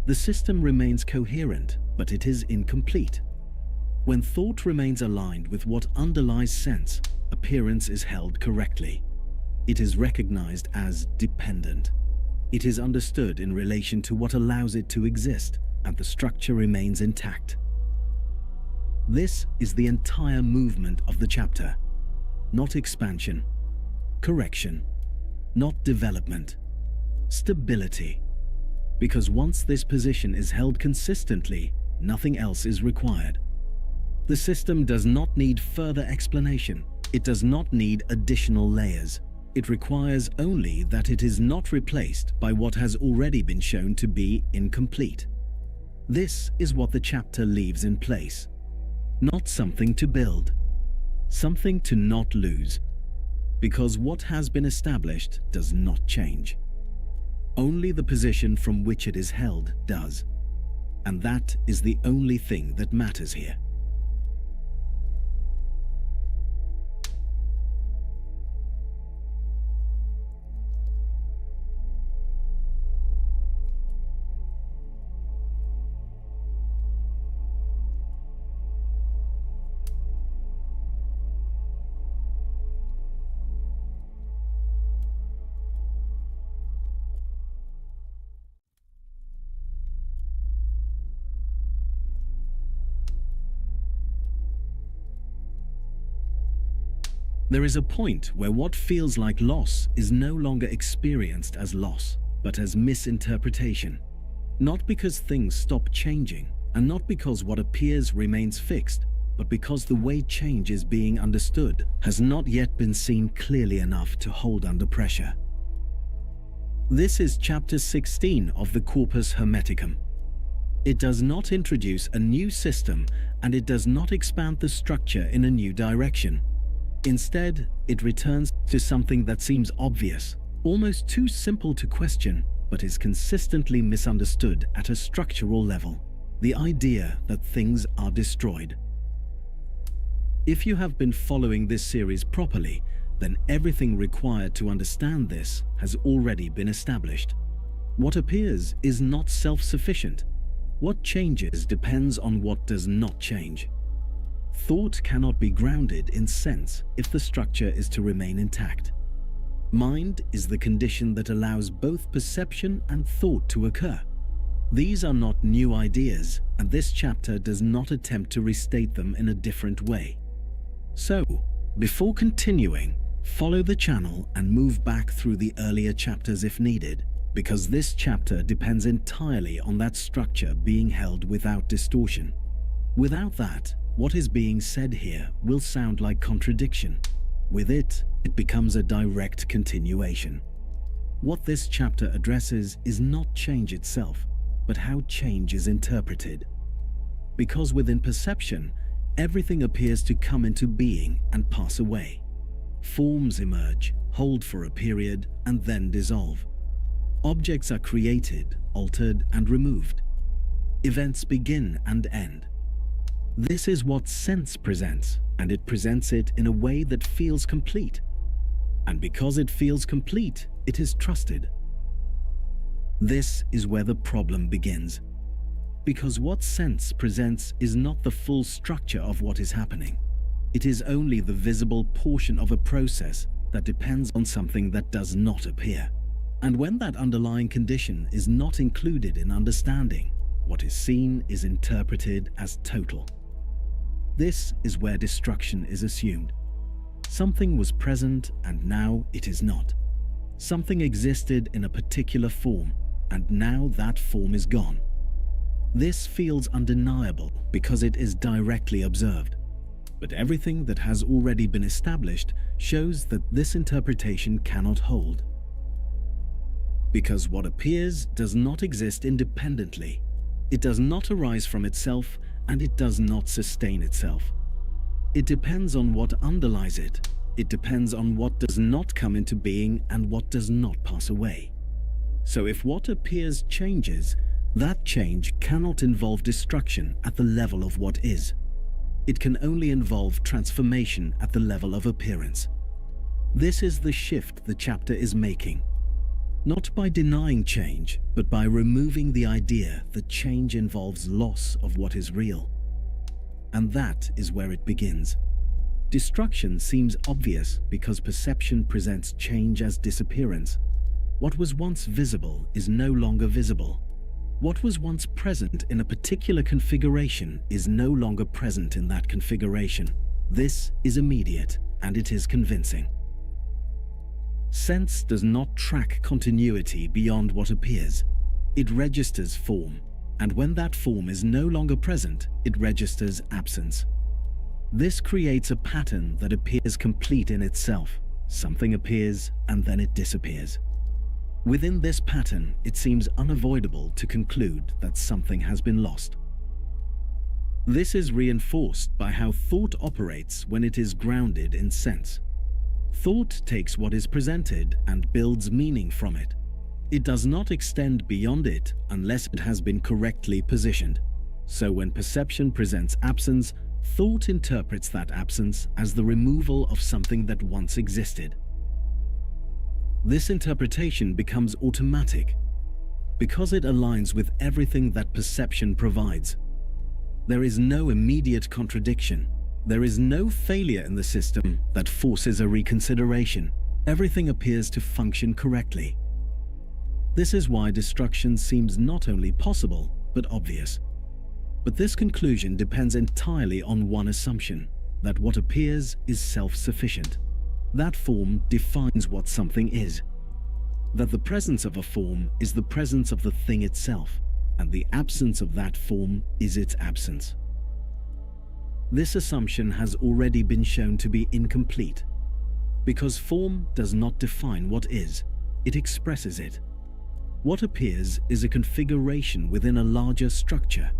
The system remains coherent, but it is incomplete. When thought remains aligned with what underlies sense, appearance is held correctly. It is recognized as dependent. It is understood in relation to what allows it to exist, and the structure remains intact. This is the entire movement of the chapter. Not expansion, correction, not development, stability. Because once this position is held consistently, nothing else is required. The system does not need further explanation. It does not need additional layers. It requires only that it is not replaced by what has already been shown to be incomplete. This is what the chapter leaves in place. Not something to build, something to not lose, because what has been established does not change. Only the position from which it is held does, and that is the only thing that matters here. There is a point where what feels like loss is no longer experienced as loss, but as misinterpretation. Not because things stop changing, and not because what appears remains fixed, but because the way change is being understood has not yet been seen clearly enough to hold under pressure. This is chapter 16 of the Corpus Hermeticum. It does not introduce a new system, and it does not expand the structure in a new direction. Instead, it returns to something that seems obvious, almost too simple to question, but is consistently misunderstood at a structural level: the idea that things are destroyed. If you have been following this series properly, then everything required to understand this has already been established. What appears is not self-sufficient. What changes depends on what does not change. Thought cannot be grounded in sense if the structure is to remain intact. Mind is the condition that allows both perception and thought to occur. These are not new ideas, and this chapter does not attempt to restate them in a different way. So, before continuing, follow the channel and move back through the earlier chapters if needed, because this chapter depends entirely on that structure being held without distortion. Without that, what is being said here will sound like contradiction. With it, it becomes a direct continuation. What this chapter addresses is not change itself, but how change is interpreted. Because within perception, everything appears to come into being and pass away. Forms emerge, hold for a period, and then dissolve. Objects are created, altered, and removed. Events begin and end. This is what sense presents, and it presents it in a way that feels complete. And because it feels complete, it is trusted. This is where the problem begins. Because what sense presents is not the full structure of what is happening. It is only the visible portion of a process that depends on something that does not appear. And when that underlying condition is not included in understanding, what is seen is interpreted as total. This is where destruction is assumed. Something was present and now it is not. Something existed in a particular form and now that form is gone. This feels undeniable because it is directly observed. But everything that has already been established shows that this interpretation cannot hold. Because what appears does not exist independently. It does not arise from itself and it does not sustain itself. It depends on what underlies it. It depends on what does not come into being and what does not pass away. So if what appears changes, that change cannot involve destruction at the level of what is. It can only involve transformation at the level of appearance. This is the shift the chapter is making. Not by denying change, but by removing the idea that change involves loss of what is real. And that is where it begins. Destruction seems obvious because perception presents change as disappearance. What was once visible is no longer visible. What was once present in a particular configuration is no longer present in that configuration. This is immediate, and it is convincing. Sense does not track continuity beyond what appears. It registers form, and when that form is no longer present, it registers absence. This creates a pattern that appears complete in itself. Something appears, and then it disappears. Within this pattern, it seems unavoidable to conclude that something has been lost. This is reinforced by how thought operates when it is grounded in sense. Thought takes what is presented and builds meaning from it. It does not extend beyond it unless it has been correctly positioned. So when perception presents absence, thought interprets that absence as the removal of something that once existed. This interpretation becomes automatic because it aligns with everything that perception provides. There is no immediate contradiction. There is no failure in the system that forces a reconsideration. Everything appears to function correctly. This is why destruction seems not only possible, but obvious. But this conclusion depends entirely on one assumption, that what appears is self-sufficient. That form defines what something is. That the presence of a form is the presence of the thing itself, and the absence of that form is its absence. This assumption has already been shown to be incomplete, because form does not define what is, it expresses it. What appears is a configuration within a larger structure.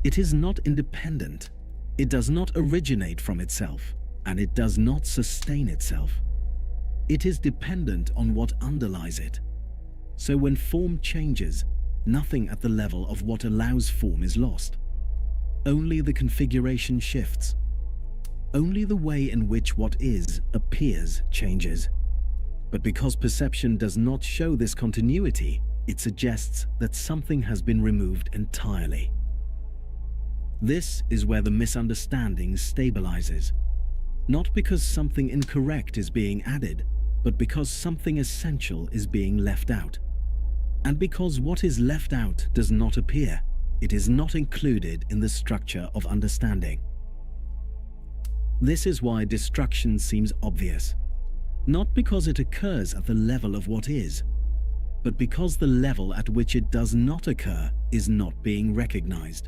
It is not independent, it does not originate from itself, and it does not sustain itself. It is dependent on what underlies it. So when form changes, nothing at the level of what allows form is lost. Only the configuration shifts. Only the way in which what is appears changes. But because perception does not show this continuity, It suggests that something has been removed entirely. This is where the misunderstanding stabilizes, not because something incorrect is being added, but because something essential is being left out. And because what is left out does not appear, it is not included in the structure of understanding. This is why destruction seems obvious, not because it occurs at the level of what is, but because the level at which it does not occur is not being recognized.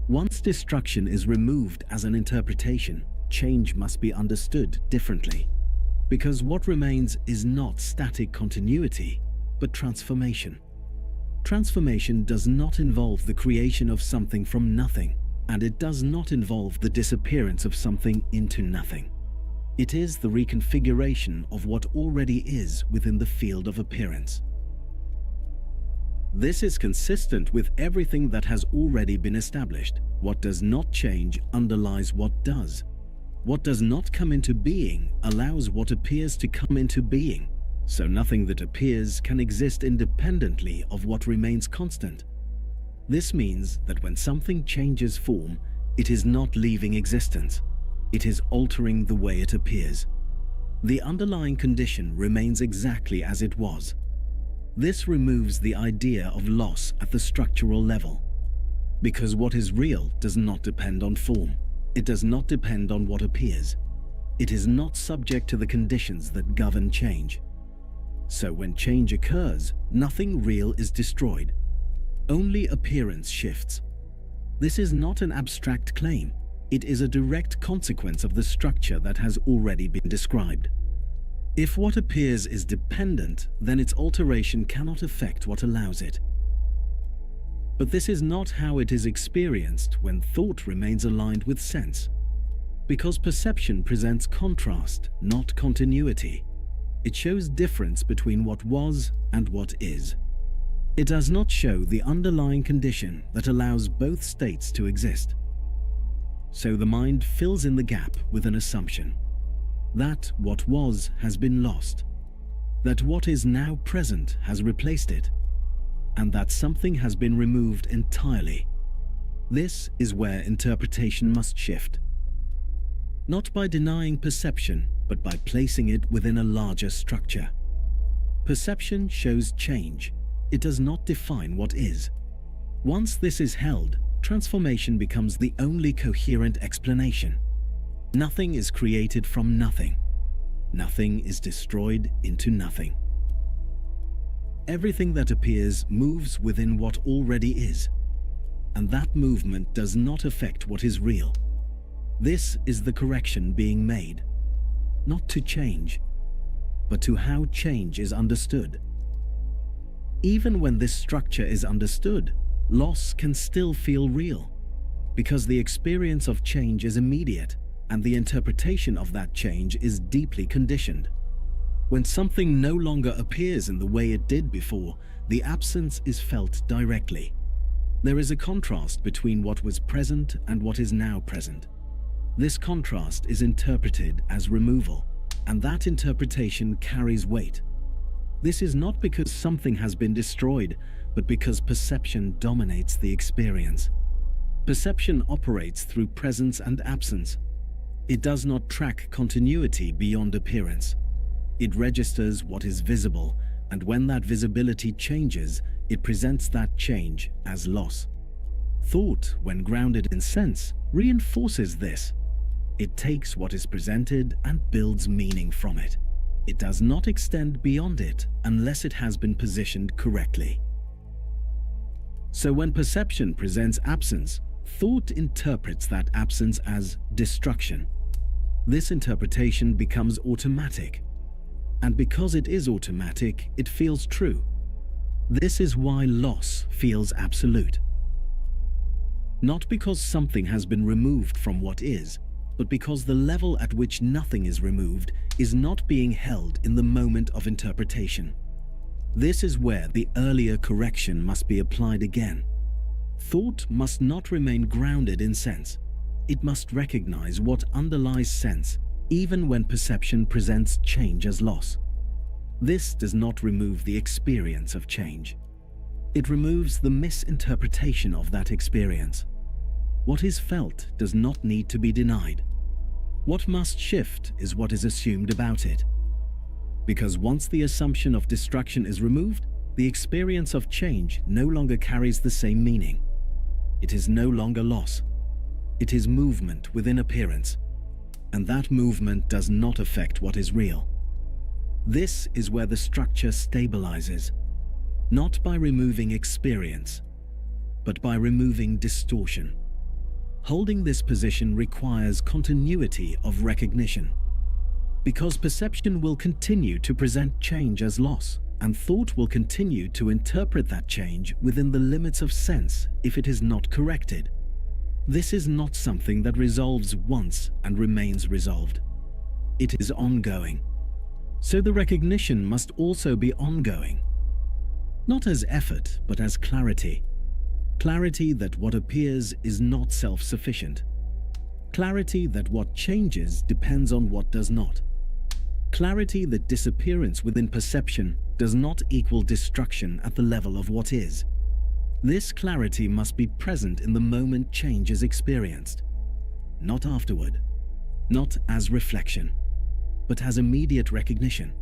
Once destruction is removed as an interpretation, change must be understood differently, because what remains is not static continuity, but transformation. Transformation does not involve the creation of something from nothing, and it does not involve the disappearance of something into nothing. It is the reconfiguration of what already is within the field of appearance. This is consistent with everything that has already been established. What does not change underlies what does. What does not come into being allows what appears to come into being, so nothing that appears can exist independently of what remains constant. This means that when something changes form, it is not leaving existence. It is altering the way it appears. The underlying condition remains exactly as it was. This removes the idea of loss at the structural level, because what is real does not depend on form. It does not depend on what appears. It is not subject to the conditions that govern change. So when change occurs, nothing real is destroyed. Only appearance shifts. This is not an abstract claim. It is a direct consequence of the structure that has already been described. If what appears is dependent, then its alteration cannot affect what allows it. But this is not how it is experienced when thought remains aligned with sense. Because perception presents contrast, not continuity. It shows difference between what was and what is. It does not show the underlying condition that allows both states to exist. So the mind fills in the gap with an assumption that what was has been lost, that what is now present has replaced it, and that something has been removed entirely. This is where interpretation must shift. Not by denying perception, but by placing it within a larger structure. Perception shows change. It does not define what is. Once this is held, transformation becomes the only coherent explanation. Nothing is created from nothing. Nothing is destroyed into nothing. Everything that appears moves within what already is, and that movement does not affect what is real. This is the correction being made, not to change, but to how change is understood. Even when this structure is understood, loss can still feel real, because the experience of change is immediate, and the interpretation of that change is deeply conditioned. When something no longer appears in the way it did before, the absence is felt directly. There is a contrast between what was present and what is now present. This contrast is interpreted as removal, and that interpretation carries weight. This is not because something has been destroyed, but because perception dominates the experience. Perception operates through presence and absence. It does not track continuity beyond appearance. It registers what is visible, and when that visibility changes, it presents that change as loss. Thought, when grounded in sense, reinforces this. It takes what is presented and builds meaning from it. It does not extend beyond it unless it has been positioned correctly. So when perception presents absence, thought interprets that absence as destruction. This interpretation becomes automatic, and because it is automatic, it feels true. This is why loss feels absolute. Not because something has been removed from what is, but because the level at which nothing is removed is not being held in the moment of interpretation. This is where the earlier correction must be applied again. Thought must not remain grounded in sense. It must recognize what underlies sense, even when perception presents change as loss. This does not remove the experience of change. It removes the misinterpretation of that experience. What is felt does not need to be denied. What must shift is what is assumed about it. Because once the assumption of destruction is removed, the experience of change no longer carries the same meaning. It is no longer loss. It is movement within appearance, and that movement does not affect what is real. This is where the structure stabilizes, not by removing experience, but by removing distortion. Holding this position requires continuity of recognition, because perception will continue to present change as loss, and thought will continue to interpret that change within the limits of sense if it is not corrected. This is not something that resolves once and remains resolved. It is ongoing. So the recognition must also be ongoing. Not as effort, but as clarity. Clarity that what appears is not self-sufficient. Clarity that what changes depends on what does not. Clarity that disappearance within perception does not equal destruction at the level of what is. This clarity must be present in the moment change is experienced, not afterward, not as reflection, but as immediate recognition.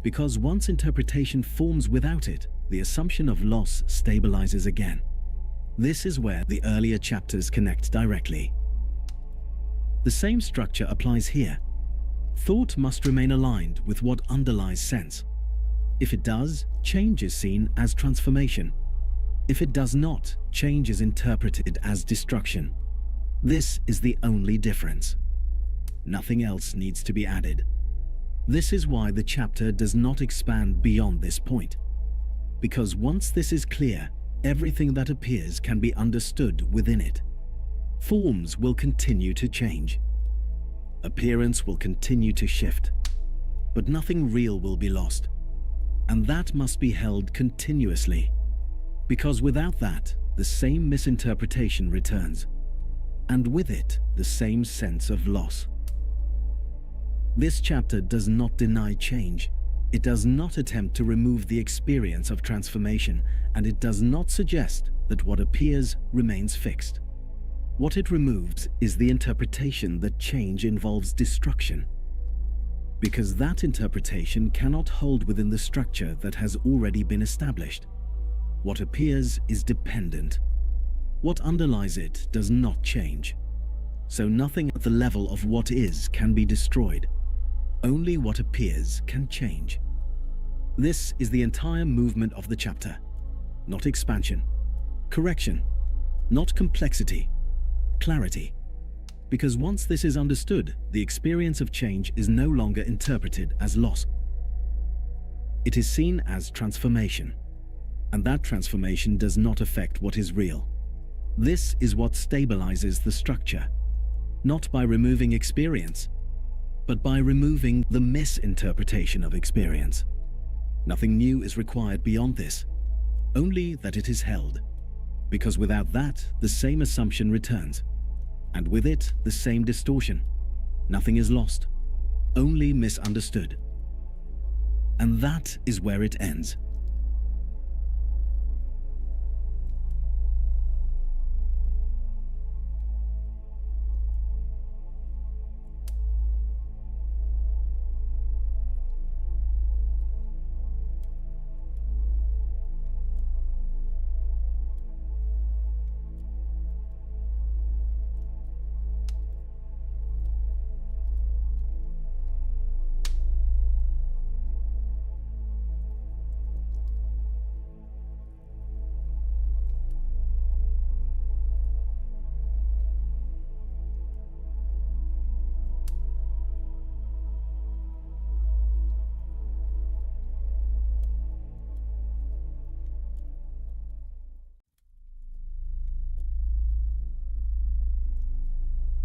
Because once interpretation forms without it, the assumption of loss stabilizes again. This is where the earlier chapters connect directly. The same structure applies here. Thought must remain aligned with what underlies sense. If it does, change is seen as transformation. If it does not, change is interpreted as destruction. This is the only difference. Nothing else needs to be added. This is why the chapter does not expand beyond this point. Because once this is clear, everything that appears can be understood within it. Forms will continue to change. Appearance will continue to shift. But nothing real will be lost. And that must be held continuously. Because without that, the same misinterpretation returns. And with it, the same sense of loss. This chapter does not deny change. It does not attempt to remove the experience of transformation, and it does not suggest that what appears remains fixed. What it removes is the interpretation that change involves destruction. Because that interpretation cannot hold within the structure that has already been established. What appears is dependent. What underlies it does not change. So nothing at the level of what is can be destroyed. Only what appears can change. This is the entire movement of the chapter. Not expansion. Correction. Not complexity. Clarity. Because once this is understood, the experience of change is no longer interpreted as loss. It is seen as transformation. And that transformation does not affect what is real. This is what stabilizes the structure. Not by removing experience, but by removing the misinterpretation of experience. Nothing new is required beyond this, only that it is held. Because without that, the same assumption returns, and with it, the same distortion. Nothing is lost, only misunderstood. And that is where it ends.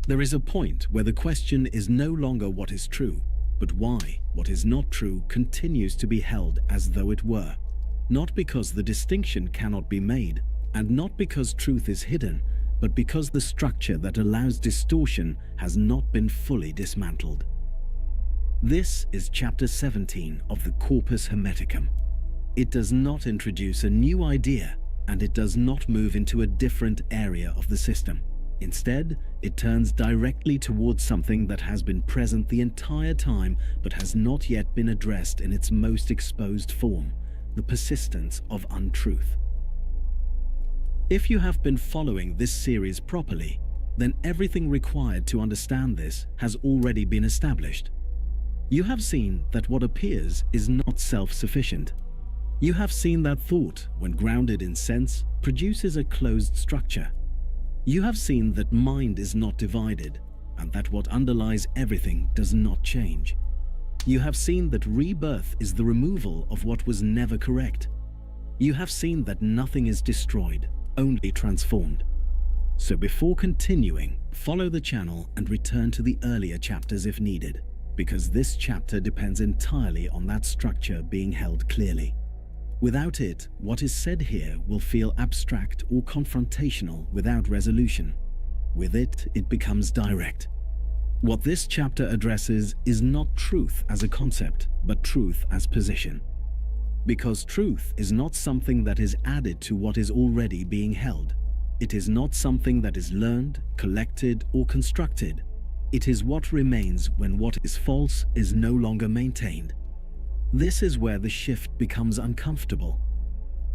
There is a point where the question is no longer what is true, but why what is not true continues to be held as though it were. Not because the distinction cannot be made, and not because truth is hidden, but because the structure that allows distortion has not been fully dismantled. This is chapter 17 of the Corpus Hermeticum. It does not introduce a new idea, and it does not move into a different area of the system. Instead, it turns directly towards something that has been present the entire time but has not yet been addressed in its most exposed form, the persistence of untruth. If you have been following this series properly, then everything required to understand this has already been established. You have seen that what appears is not self-sufficient. You have seen that thought, when grounded in sense, produces a closed structure. You have seen that mind is not divided, and that what underlies everything does not change. You have seen that rebirth is the removal of what was never correct. You have seen that nothing is destroyed, only transformed. So before continuing, follow the channel and return to the earlier chapters if needed, because this chapter depends entirely on that structure being held clearly. Without it, what is said here will feel abstract or confrontational without resolution. With it, it becomes direct. What this chapter addresses is not truth as a concept, but truth as position. Because truth is not something that is added to what is already being held. It is not something that is learned, collected, or constructed. It is what remains when what is false is no longer maintained. This is where the shift becomes uncomfortable,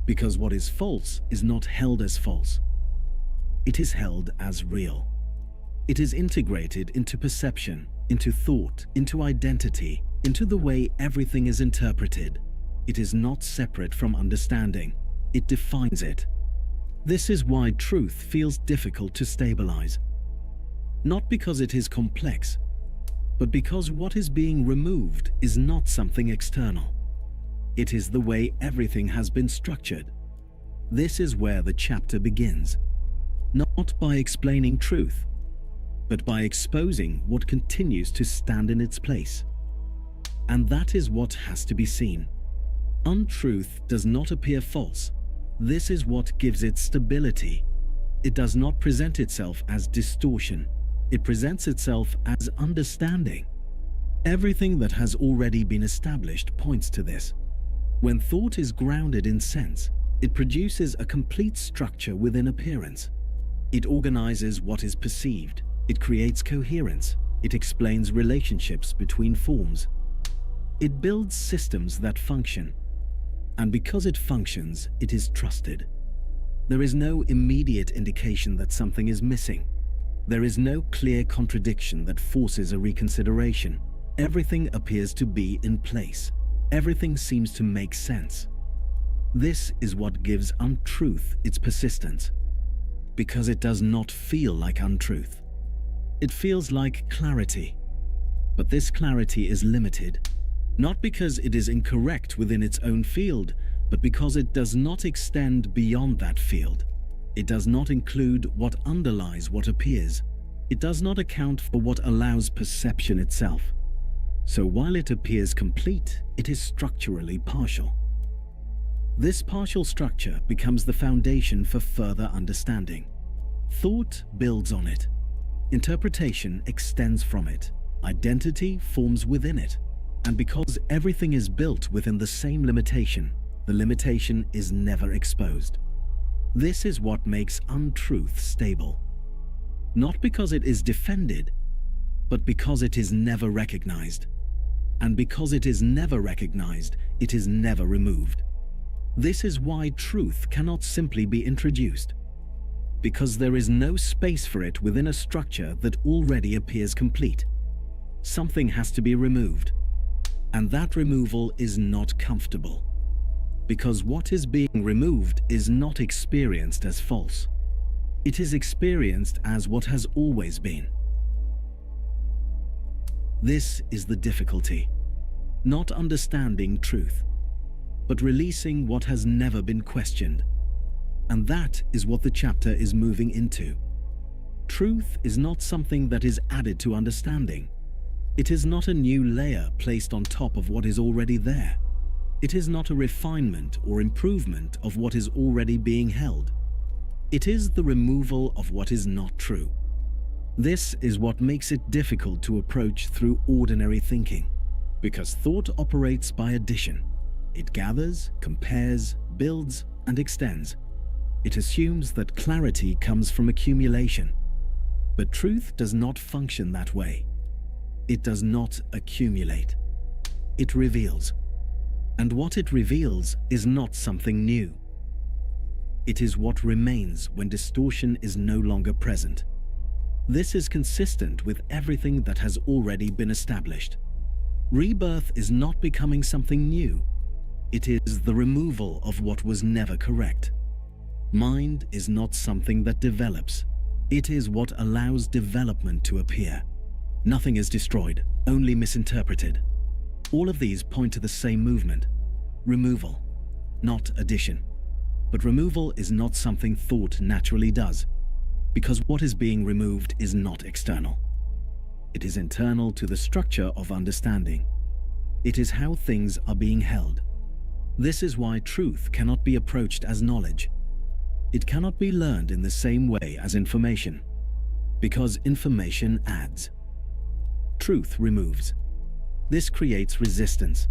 because what is false is not held as false. It is held as real. It is integrated into perception, into thought, into identity, into the way everything is interpreted. It is not separate from understanding. It defines it. This is why truth feels difficult to stabilize. Not because it is complex, but because what is being removed is not something external. It is the way everything has been structured. This is where the chapter begins, not by explaining truth, but by exposing what continues to stand in its place. And that is what has to be seen. Untruth does not appear false. This is what gives it stability. It does not present itself as distortion. It presents itself as understanding. Everything that has already been established points to this. When thought is grounded in sense, it produces a complete structure within appearance. It organizes what is perceived. It creates coherence. It explains relationships between forms. It builds systems that function. And because it functions, it is trusted. There is no immediate indication that something is missing. There is no clear contradiction that forces a reconsideration. Everything appears to be in place. Everything seems to make sense. This is what gives untruth its persistence, because it does not feel like untruth. It feels like clarity. But this clarity is limited, not because it is incorrect within its own field, but because it does not extend beyond that field. It does not include what underlies what appears. It does not account for what allows perception itself. So while it appears complete, it is structurally partial. This partial structure becomes the foundation for further understanding. Thought builds on it. Interpretation extends from it. Identity forms within it. And because everything is built within the same limitation, the limitation is never exposed. This is what makes untruth stable. Not because it is defended, but because it is never recognized. And because it is never recognized, it is never removed. This is why truth cannot simply be introduced, because there is no space for it within a structure that already appears complete. Something has to be removed, and that removal is not comfortable. Because what is being removed is not experienced as false. It is experienced as what has always been. This is the difficulty. Not understanding truth, but releasing what has never been questioned. And that is what the chapter is moving into. Truth is not something that is added to understanding. It is not a new layer placed on top of what is already there. It is not a refinement or improvement of what is already being held. It is the removal of what is not true. This is what makes it difficult to approach through ordinary thinking, because thought operates by addition. It gathers, compares, builds, and extends. It assumes that clarity comes from accumulation. But truth does not function that way. It does not accumulate. It reveals. And what it reveals is not something new. It is what remains when distortion is no longer present. This is consistent with everything that has already been established. Rebirth is not becoming something new. It is the removal of what was never correct. Mind is not something that develops. It is what allows development to appear. Nothing is destroyed, only misinterpreted. All of these point to the same movement: removal, not addition. But removal is not something thought naturally does, because what is being removed is not external. It is internal to the structure of understanding. It is how things are being held. This is why truth cannot be approached as knowledge. It cannot be learned in the same way as information, because information adds. Truth removes. This creates resistance,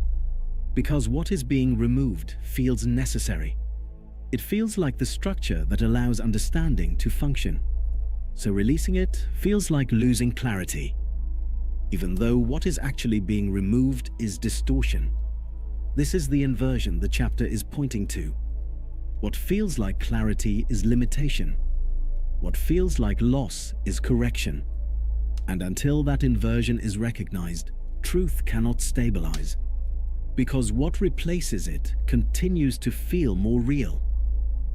because what is being removed feels necessary. It feels like the structure that allows understanding to function. So releasing it feels like losing clarity, even though what is actually being removed is distortion. This is the inversion the chapter is pointing to. What feels like clarity is limitation. What feels like loss is correction. And until that inversion is recognized, truth cannot stabilize, because what replaces it continues to feel more real.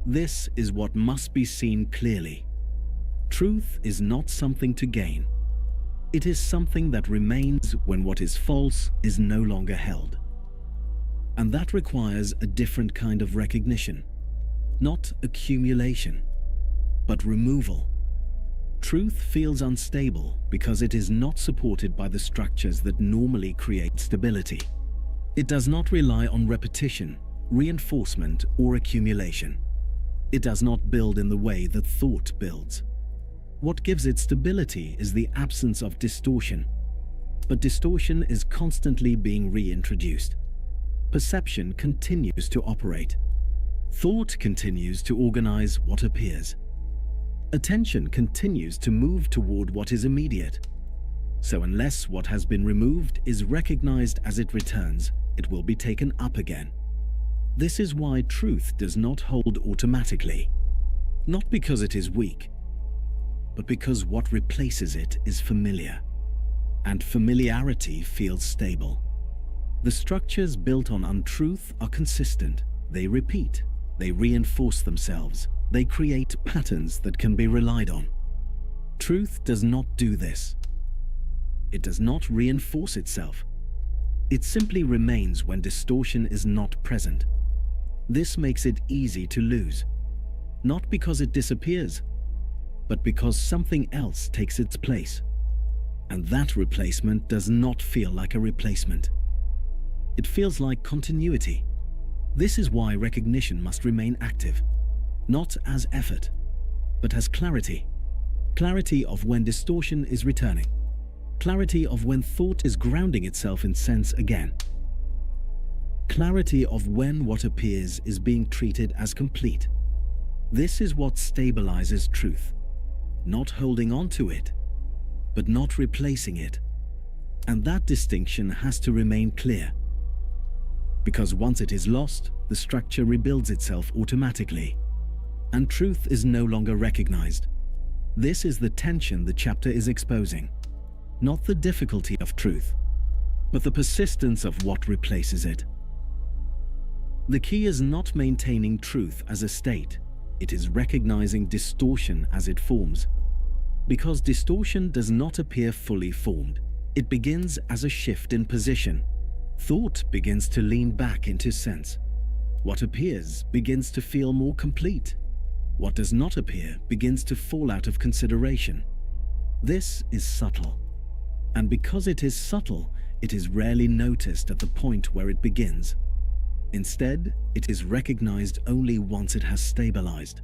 This is what must be seen clearly. Truth is not something to gain. It is something that remains when what is false is no longer held. And that requires a different kind of recognition. Not accumulation, but removal. Truth feels unstable because it is not supported by the structures that normally create stability. It does not rely on repetition, reinforcement, or accumulation. It does not build in the way that thought builds. What gives it stability is the absence of distortion. But distortion is constantly being reintroduced. Perception continues to operate. Thought continues to organize what appears. Attention continues to move toward what is immediate. So unless what has been removed is recognized as it returns, it will be taken up again. This is why truth does not hold automatically. Not because it is weak, but because what replaces it is familiar. And familiarity feels stable. The structures built on untruth are consistent. They repeat. They reinforce themselves. They create patterns that can be relied on. Truth does not do this. It does not reinforce itself. It simply remains when distortion is not present. This makes it easy to lose, not because it disappears, but because something else takes its place. And that replacement does not feel like a replacement. It feels like continuity. This is why recognition must remain active, not as effort, but as clarity. Clarity of when distortion is returning. Clarity of when thought is grounding itself in sense again. Clarity of when what appears is being treated as complete. This is what stabilizes truth. Not holding on to it, but not replacing it. And that distinction has to remain clear. Because once it is lost, the structure rebuilds itself automatically, and truth is no longer recognized. This is the tension the chapter is exposing. Not the difficulty of truth, but the persistence of what replaces it. The key is not maintaining truth as a state. It is recognizing distortion as it forms. Because distortion does not appear fully formed. It begins as a shift in position. Thought begins to lean back into sense. What appears begins to feel more complete. What does not appear begins to fall out of consideration. This is subtle. And because it is subtle, it is rarely noticed at the point where it begins. Instead, it is recognized only once it has stabilized.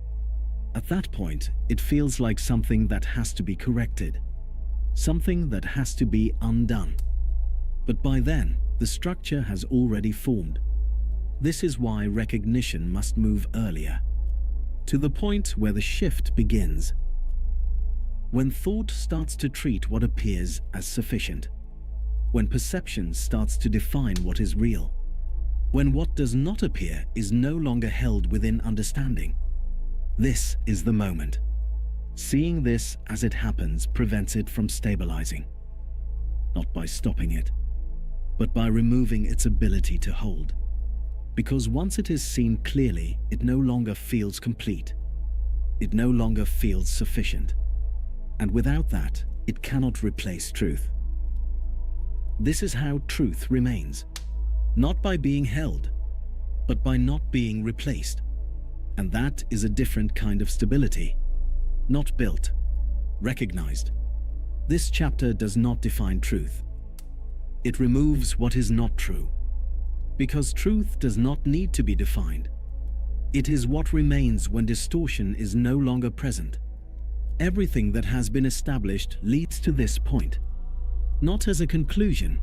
At that point, it feels like something that has to be corrected, something that has to be undone. But by then, the structure has already formed. This is why recognition must move earlier, to the point where the shift begins. When thought starts to treat what appears as sufficient, when perception starts to define what is real, when what does not appear is no longer held within understanding. This is the moment. Seeing this as it happens prevents it from stabilizing, not by stopping it, but by removing its ability to hold. Because once it is seen clearly, it no longer feels complete. It no longer feels sufficient. And without that, it cannot replace truth. This is how truth remains, not by being held, but by not being replaced. And that is a different kind of stability, not built, recognized. This chapter does not define truth. It removes what is not true, because truth does not need to be defined. It is what remains when distortion is no longer present. Everything that has been established leads to this point, not as a conclusion,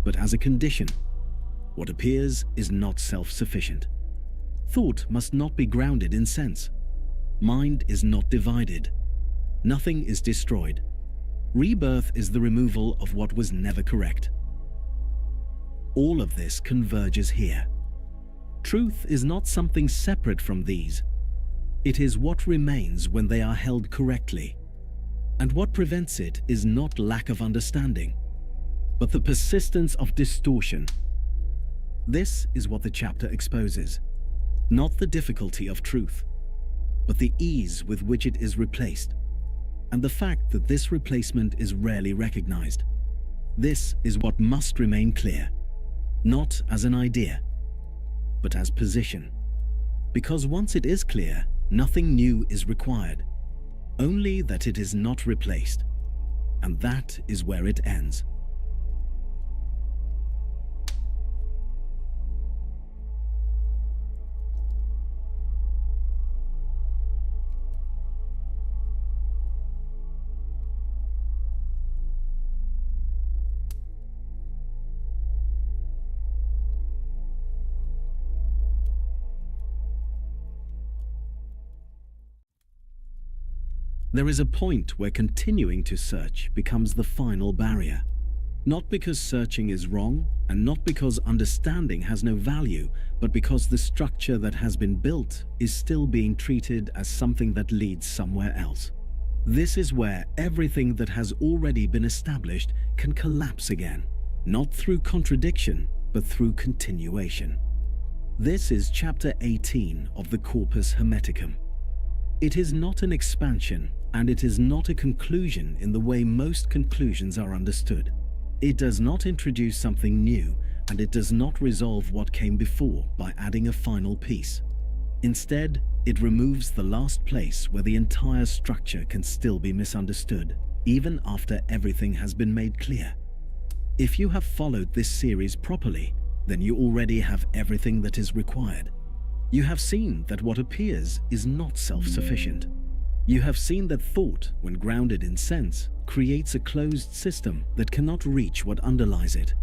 but as a condition. What appears is not self-sufficient. Thought must not be grounded in sense. Mind is not divided. Nothing is destroyed. Rebirth is the removal of what was never correct. All of this converges here. Truth is not something separate from these. It is what remains when they are held correctly. And what prevents it is not lack of understanding, but the persistence of distortion. This is what the chapter exposes. Not the difficulty of truth, but the ease with which it is replaced, and the fact that this replacement is rarely recognized. This is what must remain clear, not as an idea, but as position. Because once it is clear, nothing new is required, only that it is not replaced, and that is where it ends. There is a point where continuing to search becomes the final barrier. Not because searching is wrong, and not because understanding has no value, but because the structure that has been built is still being treated as something that leads somewhere else. This is where everything that has already been established can collapse again, not through contradiction, but through continuation. This is chapter 18 of the Corpus Hermeticum. It is not an expansion, and it is not a conclusion in the way most conclusions are understood. It does not introduce something new, and it does not resolve what came before by adding a final piece. Instead, it removes the last place where the entire structure can still be misunderstood, even after everything has been made clear. If you have followed this series properly, then you already have everything that is required. You have seen that what appears is not self-sufficient. You have seen that thought, when grounded in sense, creates a closed system that cannot reach what underlies it.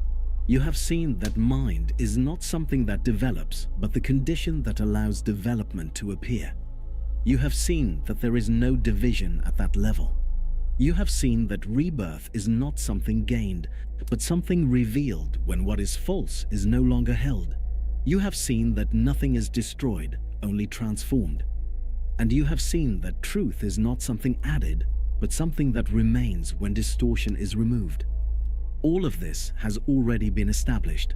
You have seen that mind is not something that develops, but the condition that allows development to appear. You have seen that there is no division at that level. You have seen that rebirth is not something gained, but something revealed when what is false is no longer held. You have seen that nothing is destroyed, only transformed. And you have seen that truth is not something added, but something that remains when distortion is removed. All of this has already been established.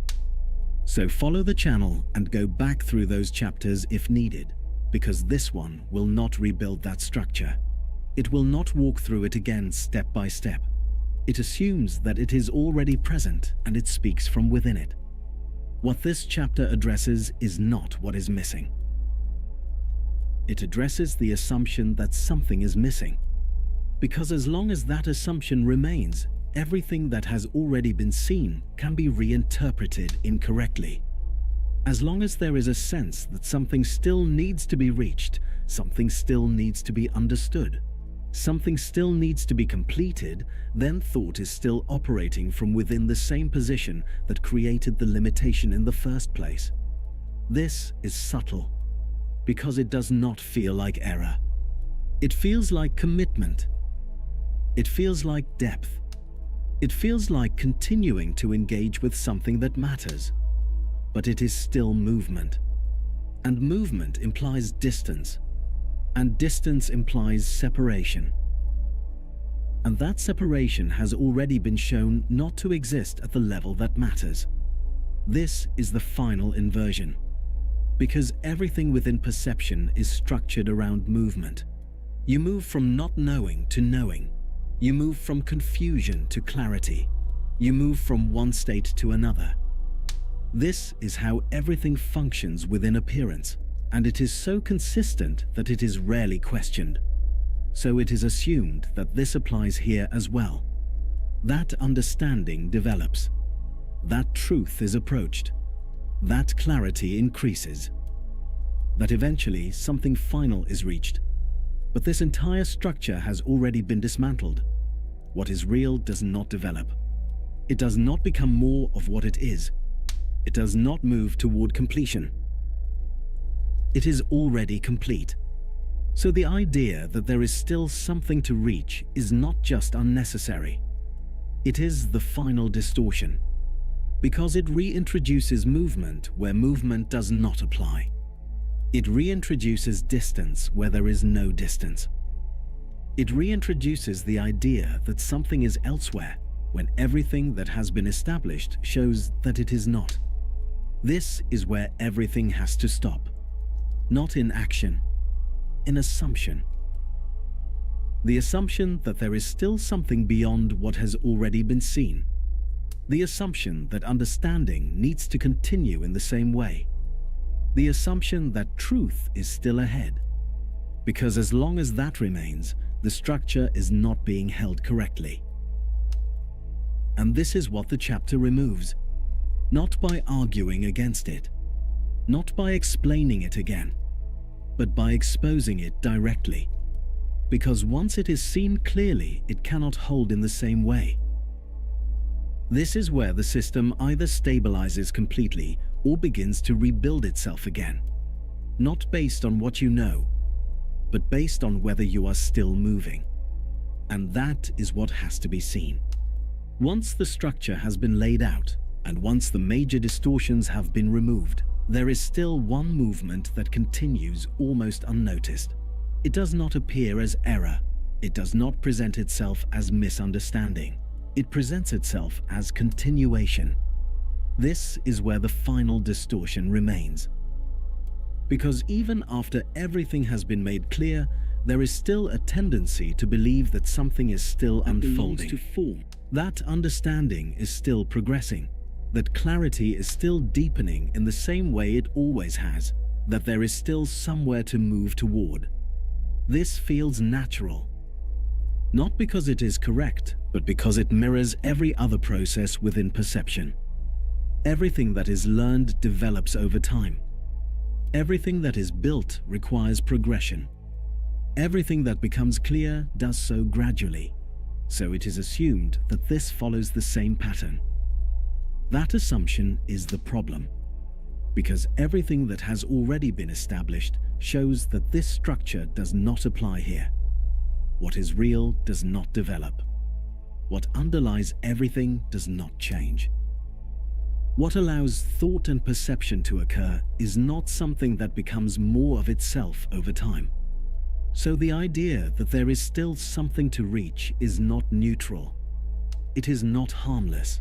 So follow the channel and go back through those chapters if needed, because this one will not rebuild that structure. It will not walk through it again step by step. It assumes that it is already present and it speaks from within it. What this chapter addresses is not what is missing. It addresses the assumption that something is missing. Because as long as that assumption remains, everything that has already been seen can be reinterpreted incorrectly. As long as there is a sense that something still needs to be reached, something still needs to be understood, something still needs to be completed, then thought is still operating from within the same position that created the limitation in the first place. This is subtle, because it does not feel like error. It feels like commitment. It feels like depth. It feels like continuing to engage with something that matters. But it is still movement. And movement implies distance. And distance implies separation. And that separation has already been shown not to exist at the level that matters. This is the final inversion. Because everything within perception is structured around movement. You move from not knowing to knowing. You move from confusion to clarity. You move from one state to another. This is how everything functions within appearance, and it is so consistent that it is rarely questioned. So it is assumed that this applies here as well. That understanding develops. That truth is approached. That clarity increases. That eventually something final is reached. But this entire structure has already been dismantled. What is real does not develop. It does not become more of what it is. It does not move toward completion. It is already complete. So the idea that there is still something to reach is not just unnecessary. It is the final distortion, because it reintroduces movement where movement does not apply. It reintroduces distance where there is no distance. It reintroduces the idea that something is elsewhere when everything that has been established shows that it is not. This is where everything has to stop. Not in action, in assumption. The assumption that there is still something beyond what has already been seen. The assumption that understanding needs to continue in the same way. The assumption that truth is still ahead. Because as long as that remains, the structure is not being held correctly. And this is what the chapter removes. Not by arguing against it. Not by explaining it again. But by exposing it directly. Because once it is seen clearly, it cannot hold in the same way. This is where the system either stabilizes completely or begins to rebuild itself again. Not based on what you know, but based on whether you are still moving. And that is what has to be seen. Once the structure has been laid out, and once the major distortions have been removed, there is still one movement that continues almost unnoticed. It does not appear as error. It does not present itself as misunderstanding. It presents itself as continuation. This is where the final distortion remains. Because even after everything has been made clear, there is still a tendency to believe that something is still unfolding. To form. That understanding is still progressing. That clarity is still deepening in the same way it always has. That there is still somewhere to move toward. This feels natural. Not because it is correct, but because it mirrors every other process within perception. Everything that is learned develops over time. Everything that is built requires progression. Everything that becomes clear does so gradually. So it is assumed that this follows the same pattern. That assumption is the problem. Because everything that has already been established shows that this structure does not apply here. What is real does not develop. What underlies everything does not change. What allows thought and perception to occur is not something that becomes more of itself over time. So the idea that there is still something to reach is not neutral. It is not harmless.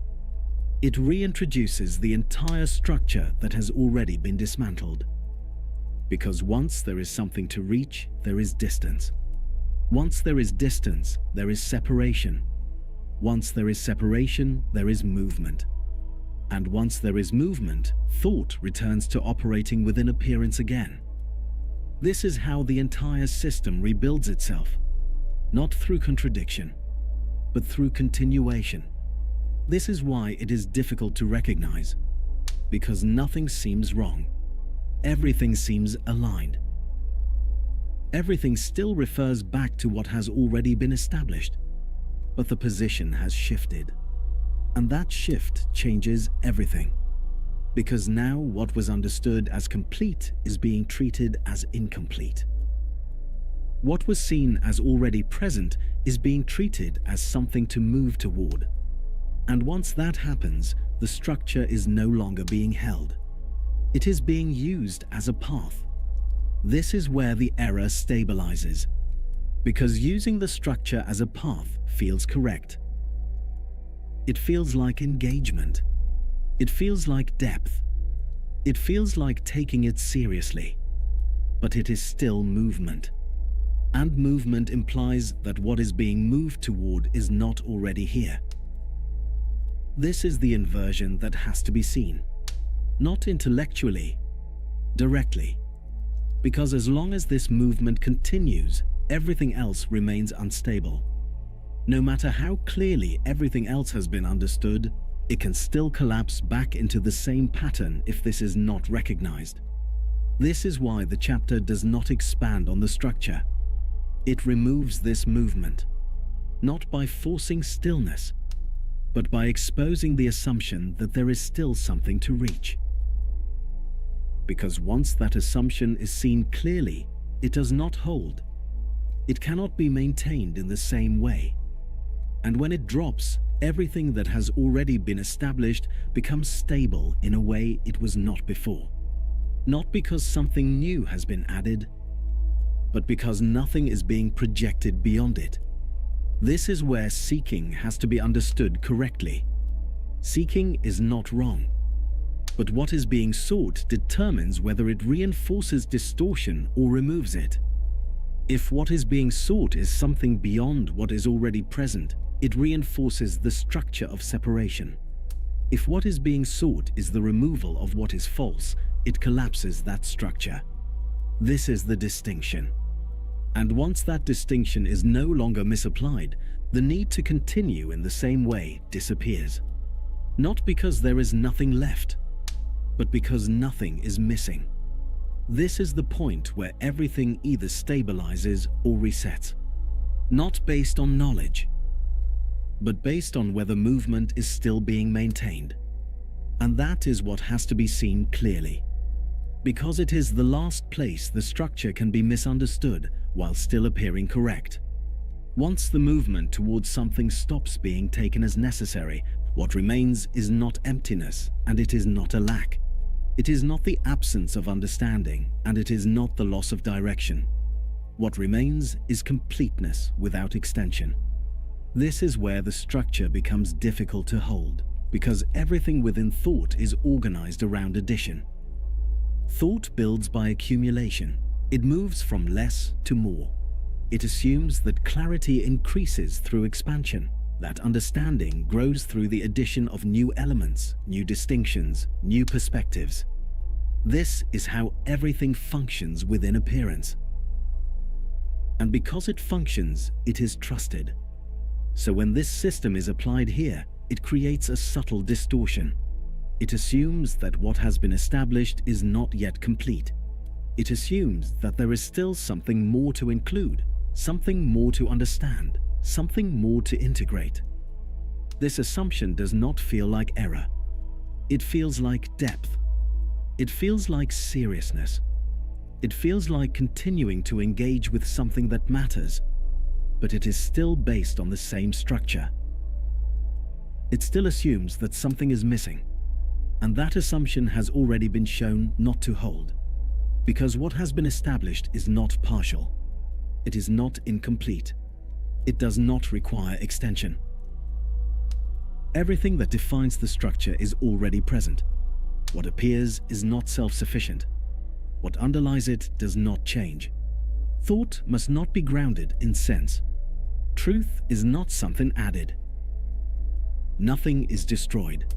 It reintroduces the entire structure that has already been dismantled. Because once there is something to reach, there is distance. Once there is distance, there is separation. Once there is separation, there is movement. And once there is movement, thought returns to operating within appearance again. This is how the entire system rebuilds itself, not through contradiction, but through continuation. This is why it is difficult to recognize, because nothing seems wrong. Everything seems aligned. Everything still refers back to what has already been established, but the position has shifted. And that shift changes everything. Because now what was understood as complete is being treated as incomplete. What was seen as already present is being treated as something to move toward. And once that happens, the structure is no longer being held. It is being used as a path. This is where the error stabilizes, because using the structure as a path feels correct. It feels like engagement. It feels like depth. It feels like taking it seriously. But it is still movement. And movement implies that what is being moved toward is not already here. This is the inversion that has to be seen, not intellectually, directly. Because as long as this movement continues, everything else remains unstable. No matter how clearly everything else has been understood, it can still collapse back into the same pattern if this is not recognized. This is why the chapter does not expand on the structure. It removes this movement, not by forcing stillness, but by exposing the assumption that there is still something to reach. Because once that assumption is seen clearly, it does not hold. It cannot be maintained in the same way. And when it drops, everything that has already been established becomes stable in a way it was not before. Not because something new has been added, but because nothing is being projected beyond it. This is where seeking has to be understood correctly. Seeking is not wrong, but what is being sought determines whether it reinforces distortion or removes it. If what is being sought is something beyond what is already present, it reinforces the structure of separation. If what is being sought is the removal of what is false, it collapses that structure. This is the distinction. And once that distinction is no longer misapplied, the need to continue in the same way disappears. Not because there is nothing left, but because nothing is missing. This is the point where everything either stabilizes or resets. Not based on knowledge, but based on whether movement is still being maintained. And that is what has to be seen clearly. Because it is the last place the structure can be misunderstood while still appearing correct. Once the movement towards something stops being taken as necessary, what remains is not emptiness, and it is not a lack. It is not the absence of understanding, and it is not the loss of direction. What remains is completeness without extension. This is where the structure becomes difficult to hold, because everything within thought is organized around addition. Thought builds by accumulation. It moves from less to more. It assumes that clarity increases through expansion, that understanding grows through the addition of new elements, new distinctions, new perspectives. This is how everything functions within appearance. And because it functions, it is trusted. So when this system is applied here, it creates a subtle distortion. It assumes that what has been established is not yet complete. It assumes that there is still something more to include, something more to understand, something more to integrate. This assumption does not feel like error. It feels like depth. It feels like seriousness. It feels like continuing to engage with something that matters, but it is still based on the same structure. It still assumes that something is missing, and that assumption has already been shown not to hold, because what has been established is not partial. It is not incomplete. It does not require extension. Everything that defines the structure is already present. What appears is not self-sufficient. What underlies it does not change. Thought must not be grounded in sense. Truth is not something added. Nothing is destroyed.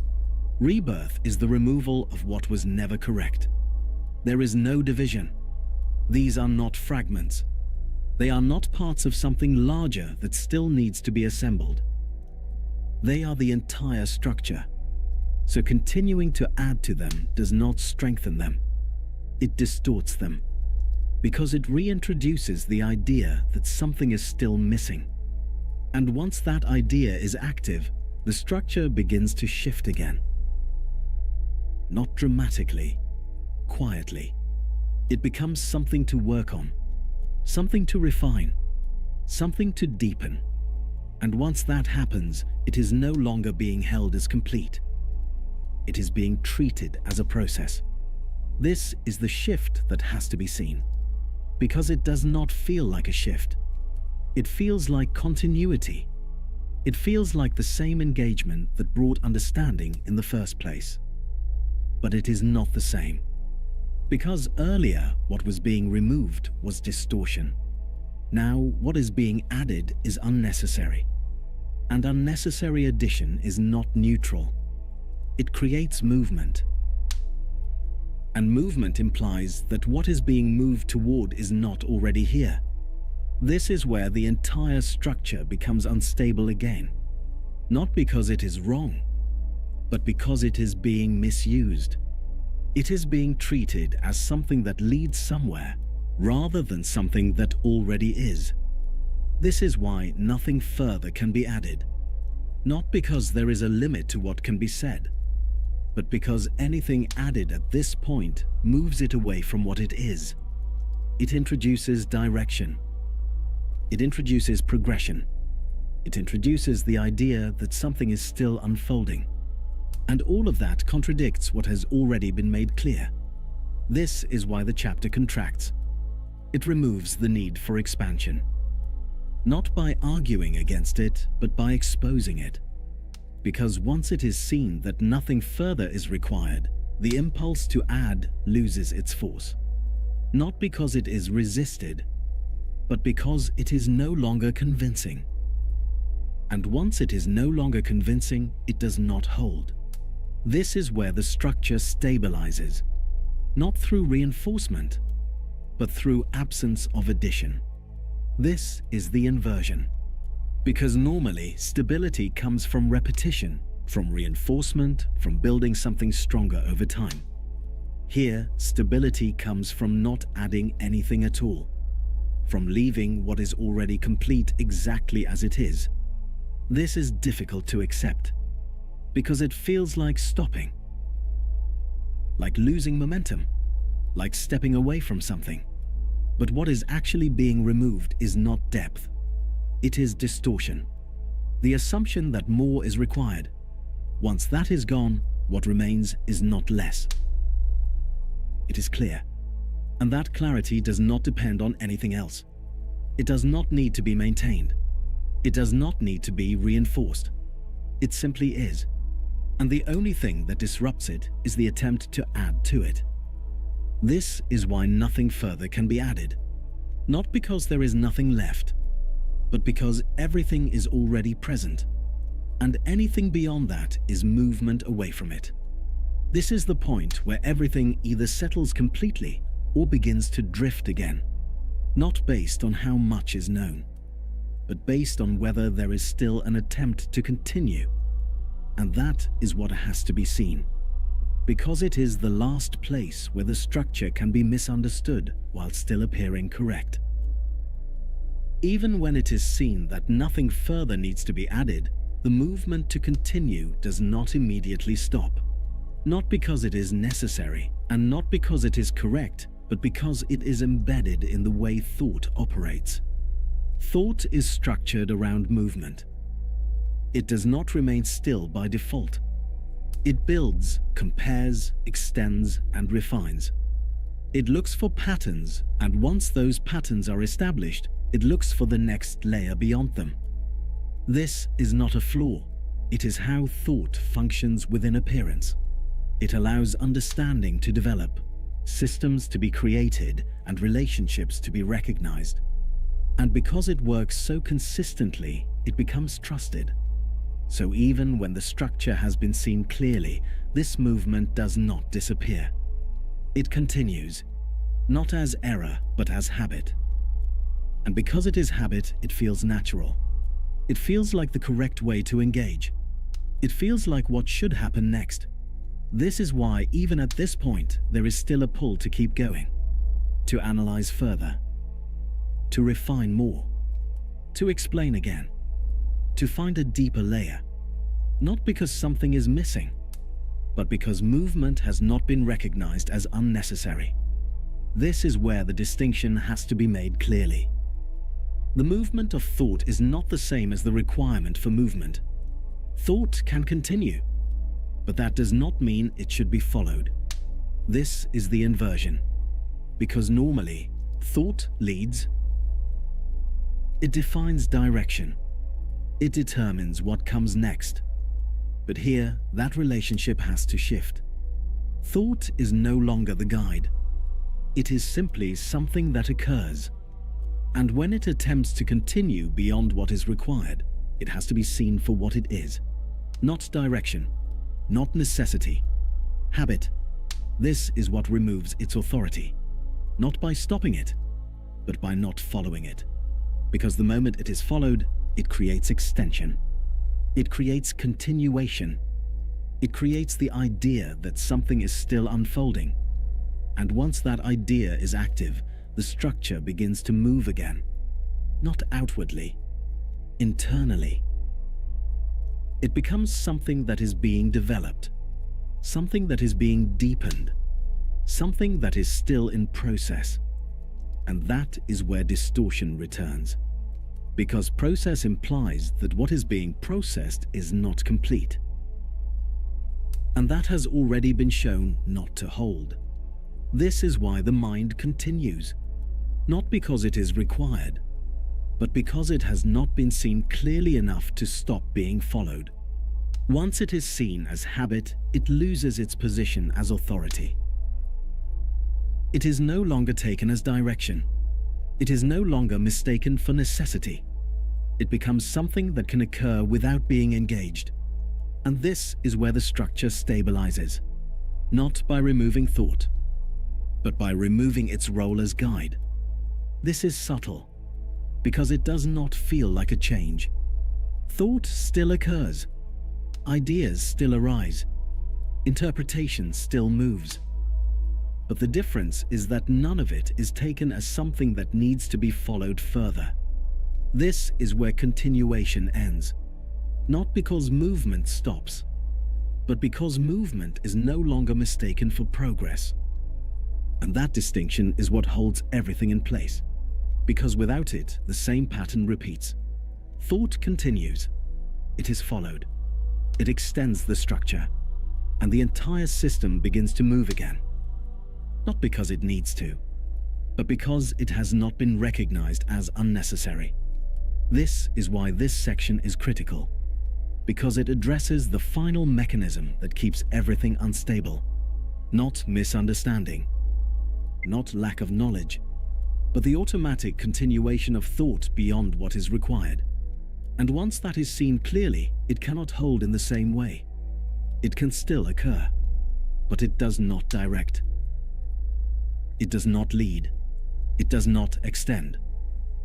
Rebirth is the removal of what was never correct. There is no division. These are not fragments. They are not parts of something larger that still needs to be assembled. They are the entire structure. So continuing to add to them does not strengthen them. It distorts them, because it reintroduces the idea that something is still missing. And once that idea is active, the structure begins to shift again. not dramatically, quietly. It becomes something to work on, something to refine, something to deepen. And once that happens, it is no longer being held as complete. It is being treated as a process. This is the shift that has to be seen, because it does not feel like a shift. It feels like continuity. It feels like the same engagement that brought understanding in the first place. But it is not the same. Because earlier, what was being removed was distortion. Now, what is being added is unnecessary. And unnecessary addition is not neutral. It creates movement. And movement implies that what is being moved toward is not already here. This is where the entire structure becomes unstable again. Not because it is wrong, but because it is being misused. It is being treated as something that leads somewhere, rather than something that already is. This is why nothing further can be added. Not because there is a limit to what can be said, but because anything added at this point moves it away from what it is. It introduces direction. It introduces progression. It introduces the idea that something is still unfolding. And all of that contradicts what has already been made clear. This is why the chapter contracts. It removes the need for expansion. Not by arguing against it, but by exposing it. Because once it is seen that nothing further is required, the impulse to add loses its force. Not because it is resisted, but because it is no longer convincing. And once it is no longer convincing, it does not hold. This is where the structure stabilizes, not through reinforcement, but through absence of addition. This is the inversion. Because normally, stability comes from repetition, from reinforcement, from building something stronger over time. Here, stability comes from not adding anything at all, from leaving what is already complete exactly as it is. This is difficult to accept, because it feels like stopping, like losing momentum, like stepping away from something. But what is actually being removed is not depth. It is distortion. The assumption that more is required. Once that is gone, what remains is not less. It is clear. And that clarity does not depend on anything else. It does not need to be maintained. It does not need to be reinforced. It simply is. And the only thing that disrupts it is the attempt to add to it. This is why nothing further can be added. Not because there is nothing left, but because everything is already present. And anything beyond that is movement away from it. This is the point where everything either settles completely or begins to drift again. Not based on how much is known, but based on whether there is still an attempt to continue. And that is what has to be seen, because it is the last place where the structure can be misunderstood while still appearing correct. Even when it is seen that nothing further needs to be added, the movement to continue does not immediately stop. Not because it is necessary, and not because it is correct, but because it is embedded in the way thought operates. Thought is structured around movement. It does not remain still by default. It builds, compares, extends, and refines. It looks for patterns, and once those patterns are established, it looks for the next layer beyond them. This is not a flaw. It is how thought functions within appearance. It allows understanding to develop, systems to be created, and relationships to be recognized. And because it works so consistently, it becomes trusted. So even when the structure has been seen clearly, this movement does not disappear. It continues, not as error, but as habit. And because it is habit, it feels natural. It feels like the correct way to engage. It feels like what should happen next. This is why, even at this point, there is still a pull to keep going, to analyze further, to refine more, to explain again, to find a deeper layer. Not because something is missing, but because movement has not been recognized as unnecessary. This is where the distinction has to be made clearly. The movement of thought is not the same as the requirement for movement. Thought can continue, but that does not mean it should be followed. This is the inversion, because normally, thought leads. It defines direction. It determines what comes next. But here, that relationship has to shift. Thought is no longer the guide. It is simply something that occurs. And when it attempts to continue beyond what is required, it has to be seen for what it is. Not direction, not necessity. Habit. This is what removes its authority. Not by stopping it, but by not following it. Because the moment it is followed, it creates extension. It creates continuation. It creates the idea that something is still unfolding. And once that idea is active, the structure begins to move again. Not outwardly, internally. It becomes something that is being developed, something that is being deepened, something that is still in process. And that is where distortion returns. Because process implies that what is being processed is not complete. And that has already been shown not to hold. This is why the mind continues, not because it is required, but because it has not been seen clearly enough to stop being followed. Once it is seen as habit, it loses its position as authority. It is no longer taken as direction. It is no longer mistaken for necessity. It becomes something that can occur without being engaged. And this is where the structure stabilizes, not by removing thought, but by removing its role as guide. This is subtle, because it does not feel like a change. Thought still occurs. Ideas still arise. Interpretation still moves. But the difference is that none of it is taken as something that needs to be followed further. This is where continuation ends. Not because movement stops, but because movement is no longer mistaken for progress. And that distinction is what holds everything in place, because without it, the same pattern repeats. Thought continues. It is followed. It extends the structure, and the entire system begins to move again. Not because it needs to, but because it has not been recognized as unnecessary. This is why this section is critical, because it addresses the final mechanism that keeps everything unstable. Not misunderstanding, not lack of knowledge, but the automatic continuation of thought beyond what is required. And once that is seen clearly, it cannot hold in the same way. It can still occur, but it does not direct. It does not lead. It does not extend.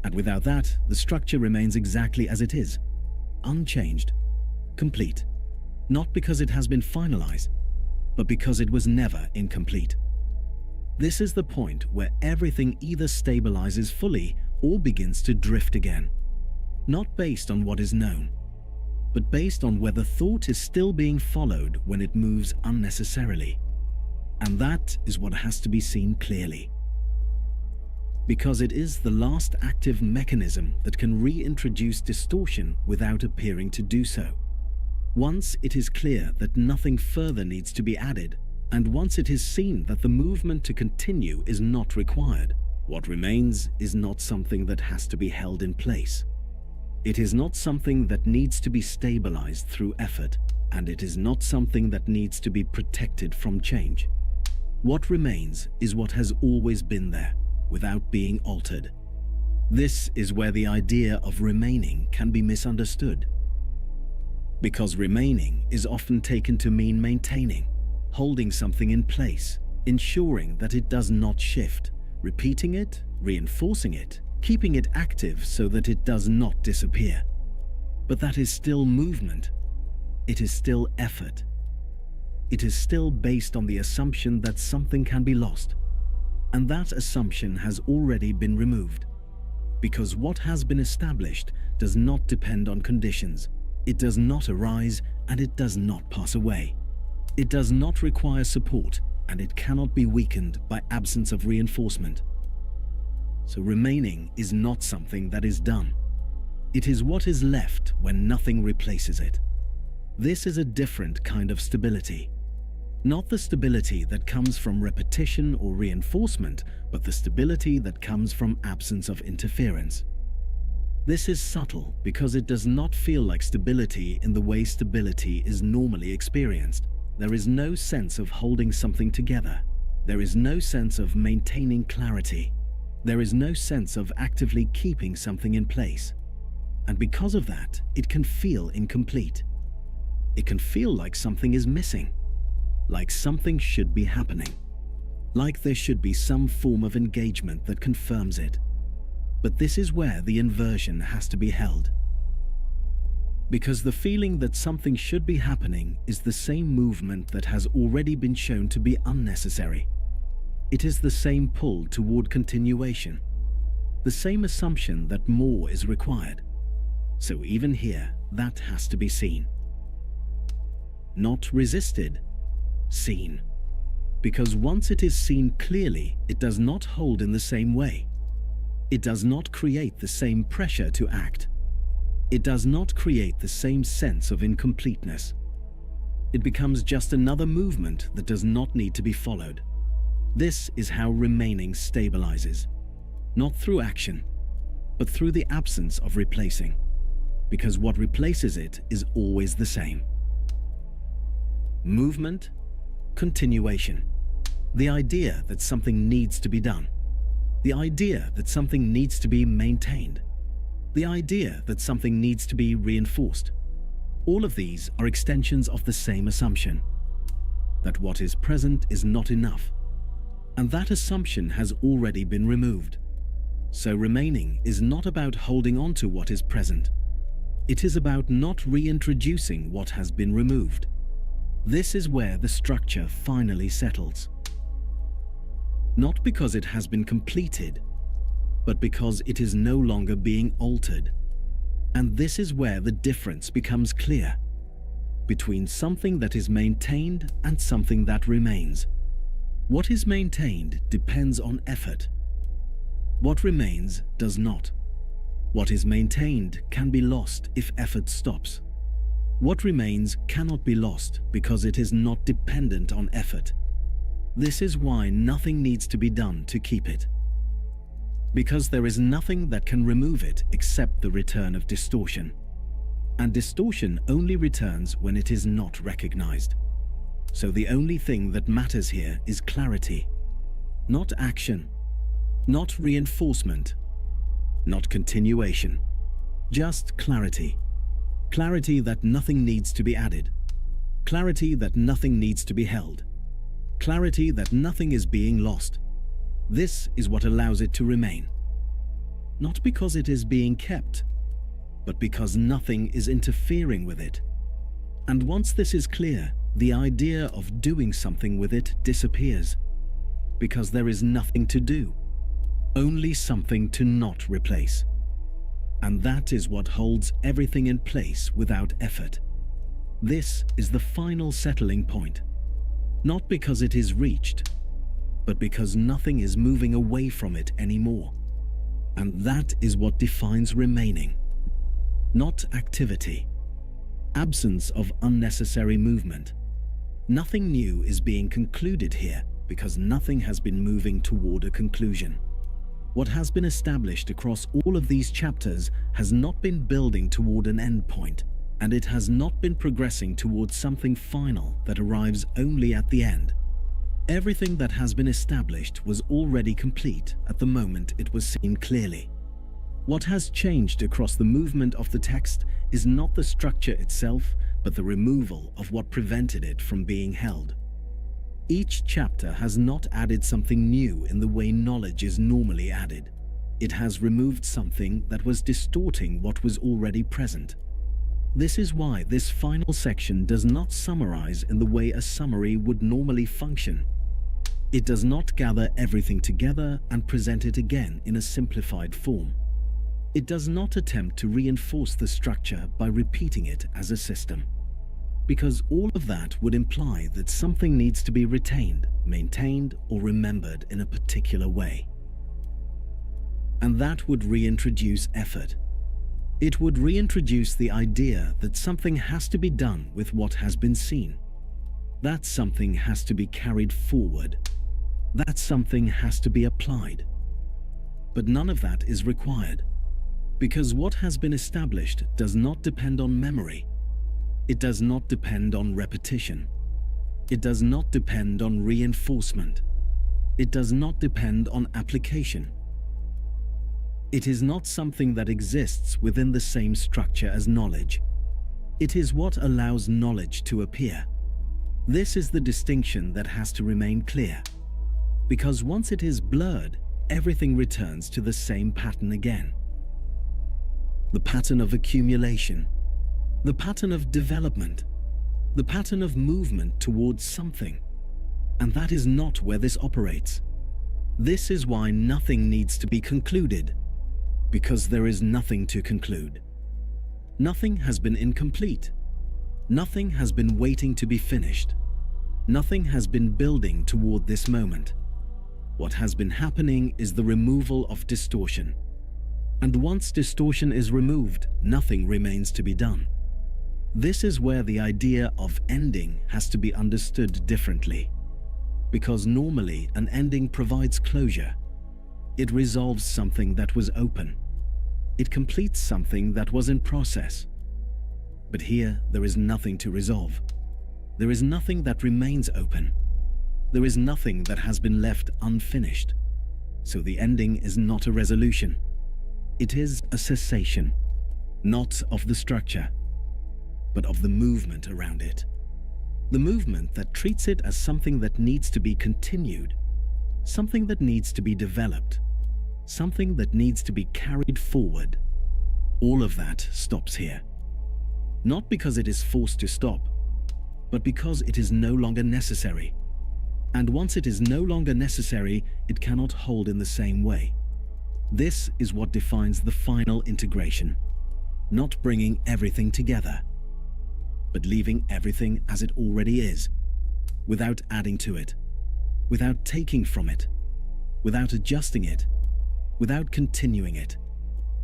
And without that, the structure remains exactly as it is, unchanged, complete, not because it has been finalized, but because it was never incomplete. This is the point where everything either stabilizes fully or begins to drift again, not based on what is known, but based on whether thought is still being followed when it moves unnecessarily. And that is what has to be seen clearly. Because it is the last active mechanism that can reintroduce distortion without appearing to do so. Once it is clear that nothing further needs to be added, and once it is seen that the movement to continue is not required, what remains is not something that has to be held in place. It is not something that needs to be stabilized through effort, and it is not something that needs to be protected from change. What remains is what has always been there, without being altered. This is where the idea of remaining can be misunderstood. Because remaining is often taken to mean maintaining, holding something in place, ensuring that it does not shift, repeating it, reinforcing it, keeping it active so that it does not disappear. But that is still movement. It is still effort. It is still based on the assumption that something can be lost. And that assumption has already been removed. Because what has been established does not depend on conditions. It does not arise and it does not pass away. It does not require support, and it cannot be weakened by absence of reinforcement. So remaining is not something that is done. It is what is left when nothing replaces it. This is a different kind of stability. Not the stability that comes from repetition or reinforcement, but the stability that comes from absence of interference. This is subtle because it does not feel like stability in the way stability is normally experienced. There is no sense of holding something together. There is no sense of maintaining clarity. There is no sense of actively keeping something in place. And because of that, it can feel incomplete. It can feel like something is missing, like something should be happening, like there should be some form of engagement that confirms it. But this is where the inversion has to be held. Because the feeling that something should be happening is the same movement that has already been shown to be unnecessary. It is the same pull toward continuation, the same assumption that more is required. So even here, that has to be seen. Not resisted, seen. Because once it is seen clearly, it does not hold in the same way. It does not create the same pressure to act. It does not create the same sense of incompleteness. It becomes just another movement that does not need to be followed. This is how remaining stabilizes, not through action, but through the absence of replacing, because what replaces it is always the same. Movement, continuation. The idea that something needs to be done. The idea that something needs to be maintained. The idea that something needs to be reinforced. All of these are extensions of the same assumption, that what is present is not enough. And that assumption has already been removed. So remaining is not about holding on to what is present. It is about not reintroducing what has been removed. This is where the structure finally settles. Not because it has been completed, but because it is no longer being altered. And this is where the difference becomes clear between something that is maintained and something that remains. What is maintained depends on effort. What remains does not. What is maintained can be lost if effort stops. What remains cannot be lost because it is not dependent on effort. This is why nothing needs to be done to keep it. Because there is nothing that can remove it except the return of distortion. And distortion only returns when it is not recognized. So the only thing that matters here is clarity, not action, not reinforcement, not continuation, just clarity. Clarity that nothing needs to be added. Clarity that nothing needs to be held. Clarity that nothing is being lost. This is what allows it to remain. Not because it is being kept, but because nothing is interfering with it. And once this is clear, the idea of doing something with it disappears, because there is nothing to do, only something to not replace. And that is what holds everything in place without effort. This is the final settling point, not because it is reached, but because nothing is moving away from it anymore. And that is what defines remaining, not activity, absence of unnecessary movement. Nothing new is being concluded here because nothing has been moving toward a conclusion. What has been established across all of these chapters has not been building toward an end point, and it has not been progressing towards something final that arrives only at the end. Everything that has been established was already complete at the moment it was seen clearly. What has changed across the movement of the text is not the structure itself, but the removal of what prevented it from being held. Each chapter has not added something new in the way knowledge is normally added. It has removed something that was distorting what was already present. This is why this final section does not summarize in the way a summary would normally function. It does not gather everything together and present it again in a simplified form. It does not attempt to reinforce the structure by repeating it as a system. because all of that would imply that something needs to be retained, maintained, or remembered in a particular way. And that would reintroduce effort. It would reintroduce the idea that something has to be done with what has been seen. That something has to be carried forward. That something has to be applied. But none of that is required, because what has been established does not depend on memory. It does not depend on repetition. It does not depend on reinforcement. It does not depend on application. It is not something that exists within the same structure as knowledge. It is what allows knowledge to appear. This is the distinction that has to remain clear, because once it is blurred, everything returns to the same pattern again. The pattern of accumulation, the pattern of development, the pattern of movement towards something. And that is not where this operates. This is why nothing needs to be concluded, because there is nothing to conclude. Nothing has been incomplete. Nothing has been waiting to be finished. Nothing has been building toward this moment. What has been happening is the removal of distortion. And once distortion is removed, nothing remains to be done. This is where the idea of ending has to be understood differently. Because normally an ending provides closure. It resolves something that was open. It completes something that was in process. But here there is nothing to resolve. There is nothing that remains open. There is nothing that has been left unfinished. So the ending is not a resolution. It is a cessation, not of the structure, but of the movement around it. The movement that treats it as something that needs to be continued, something that needs to be developed, something that needs to be carried forward. All of that stops here. Not because it is forced to stop, but because it is no longer necessary. And once it is no longer necessary, it cannot hold in the same way. This is what defines the final integration. Not bringing everything together, but leaving everything as it already is, without adding to it, without taking from it, without adjusting it, without continuing it.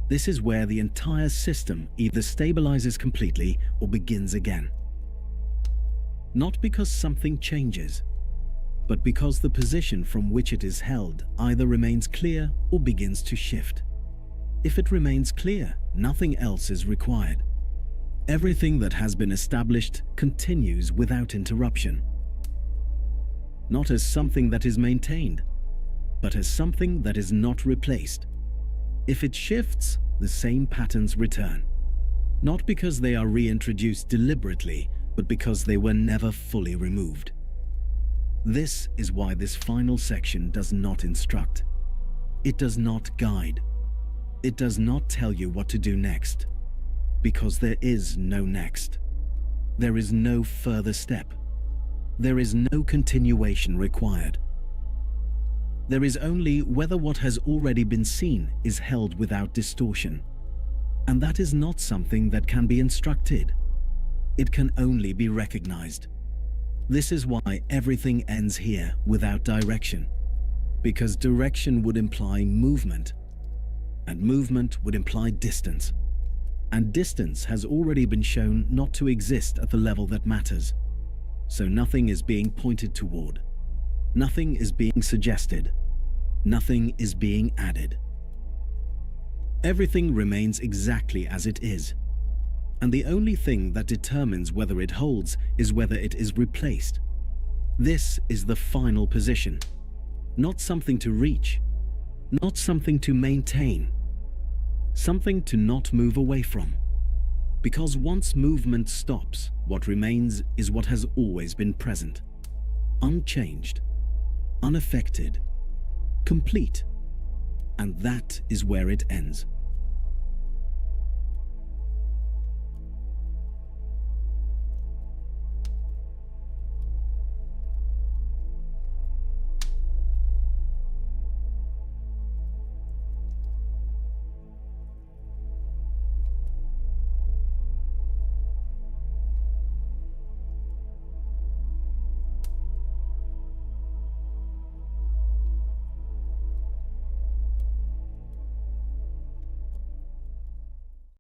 This is where the entire system either stabilizes completely or begins again. Not because something changes, but because the position from which it is held either remains clear or begins to shift. If it remains clear, nothing else is required. Everything that has been established continues without interruption. Not as something that is maintained, but as something that is not replaced. If it shifts, the same patterns return. Not because they are reintroduced deliberately, but because they were never fully removed. This is why this final section does not instruct. It does not guide. It does not tell you what to do next, because there is no next. There is no further step. There is no continuation required. There is only whether what has already been seen is held without distortion. And that is not something that can be instructed. It can only be recognized. This is why everything ends here without direction, because direction would imply movement, and movement would imply distance. And distance has already been shown not to exist at the level that matters. So nothing is being pointed toward. Nothing is being suggested. Nothing is being added. Everything remains exactly as it is. And the only thing that determines whether it holds is whether it is replaced. This is the final position. Not something to reach. Not something to maintain. Something to not move away from. Because once movement stops, what remains is what has always been present. Unchanged. Unaffected. Complete. And that is where it ends.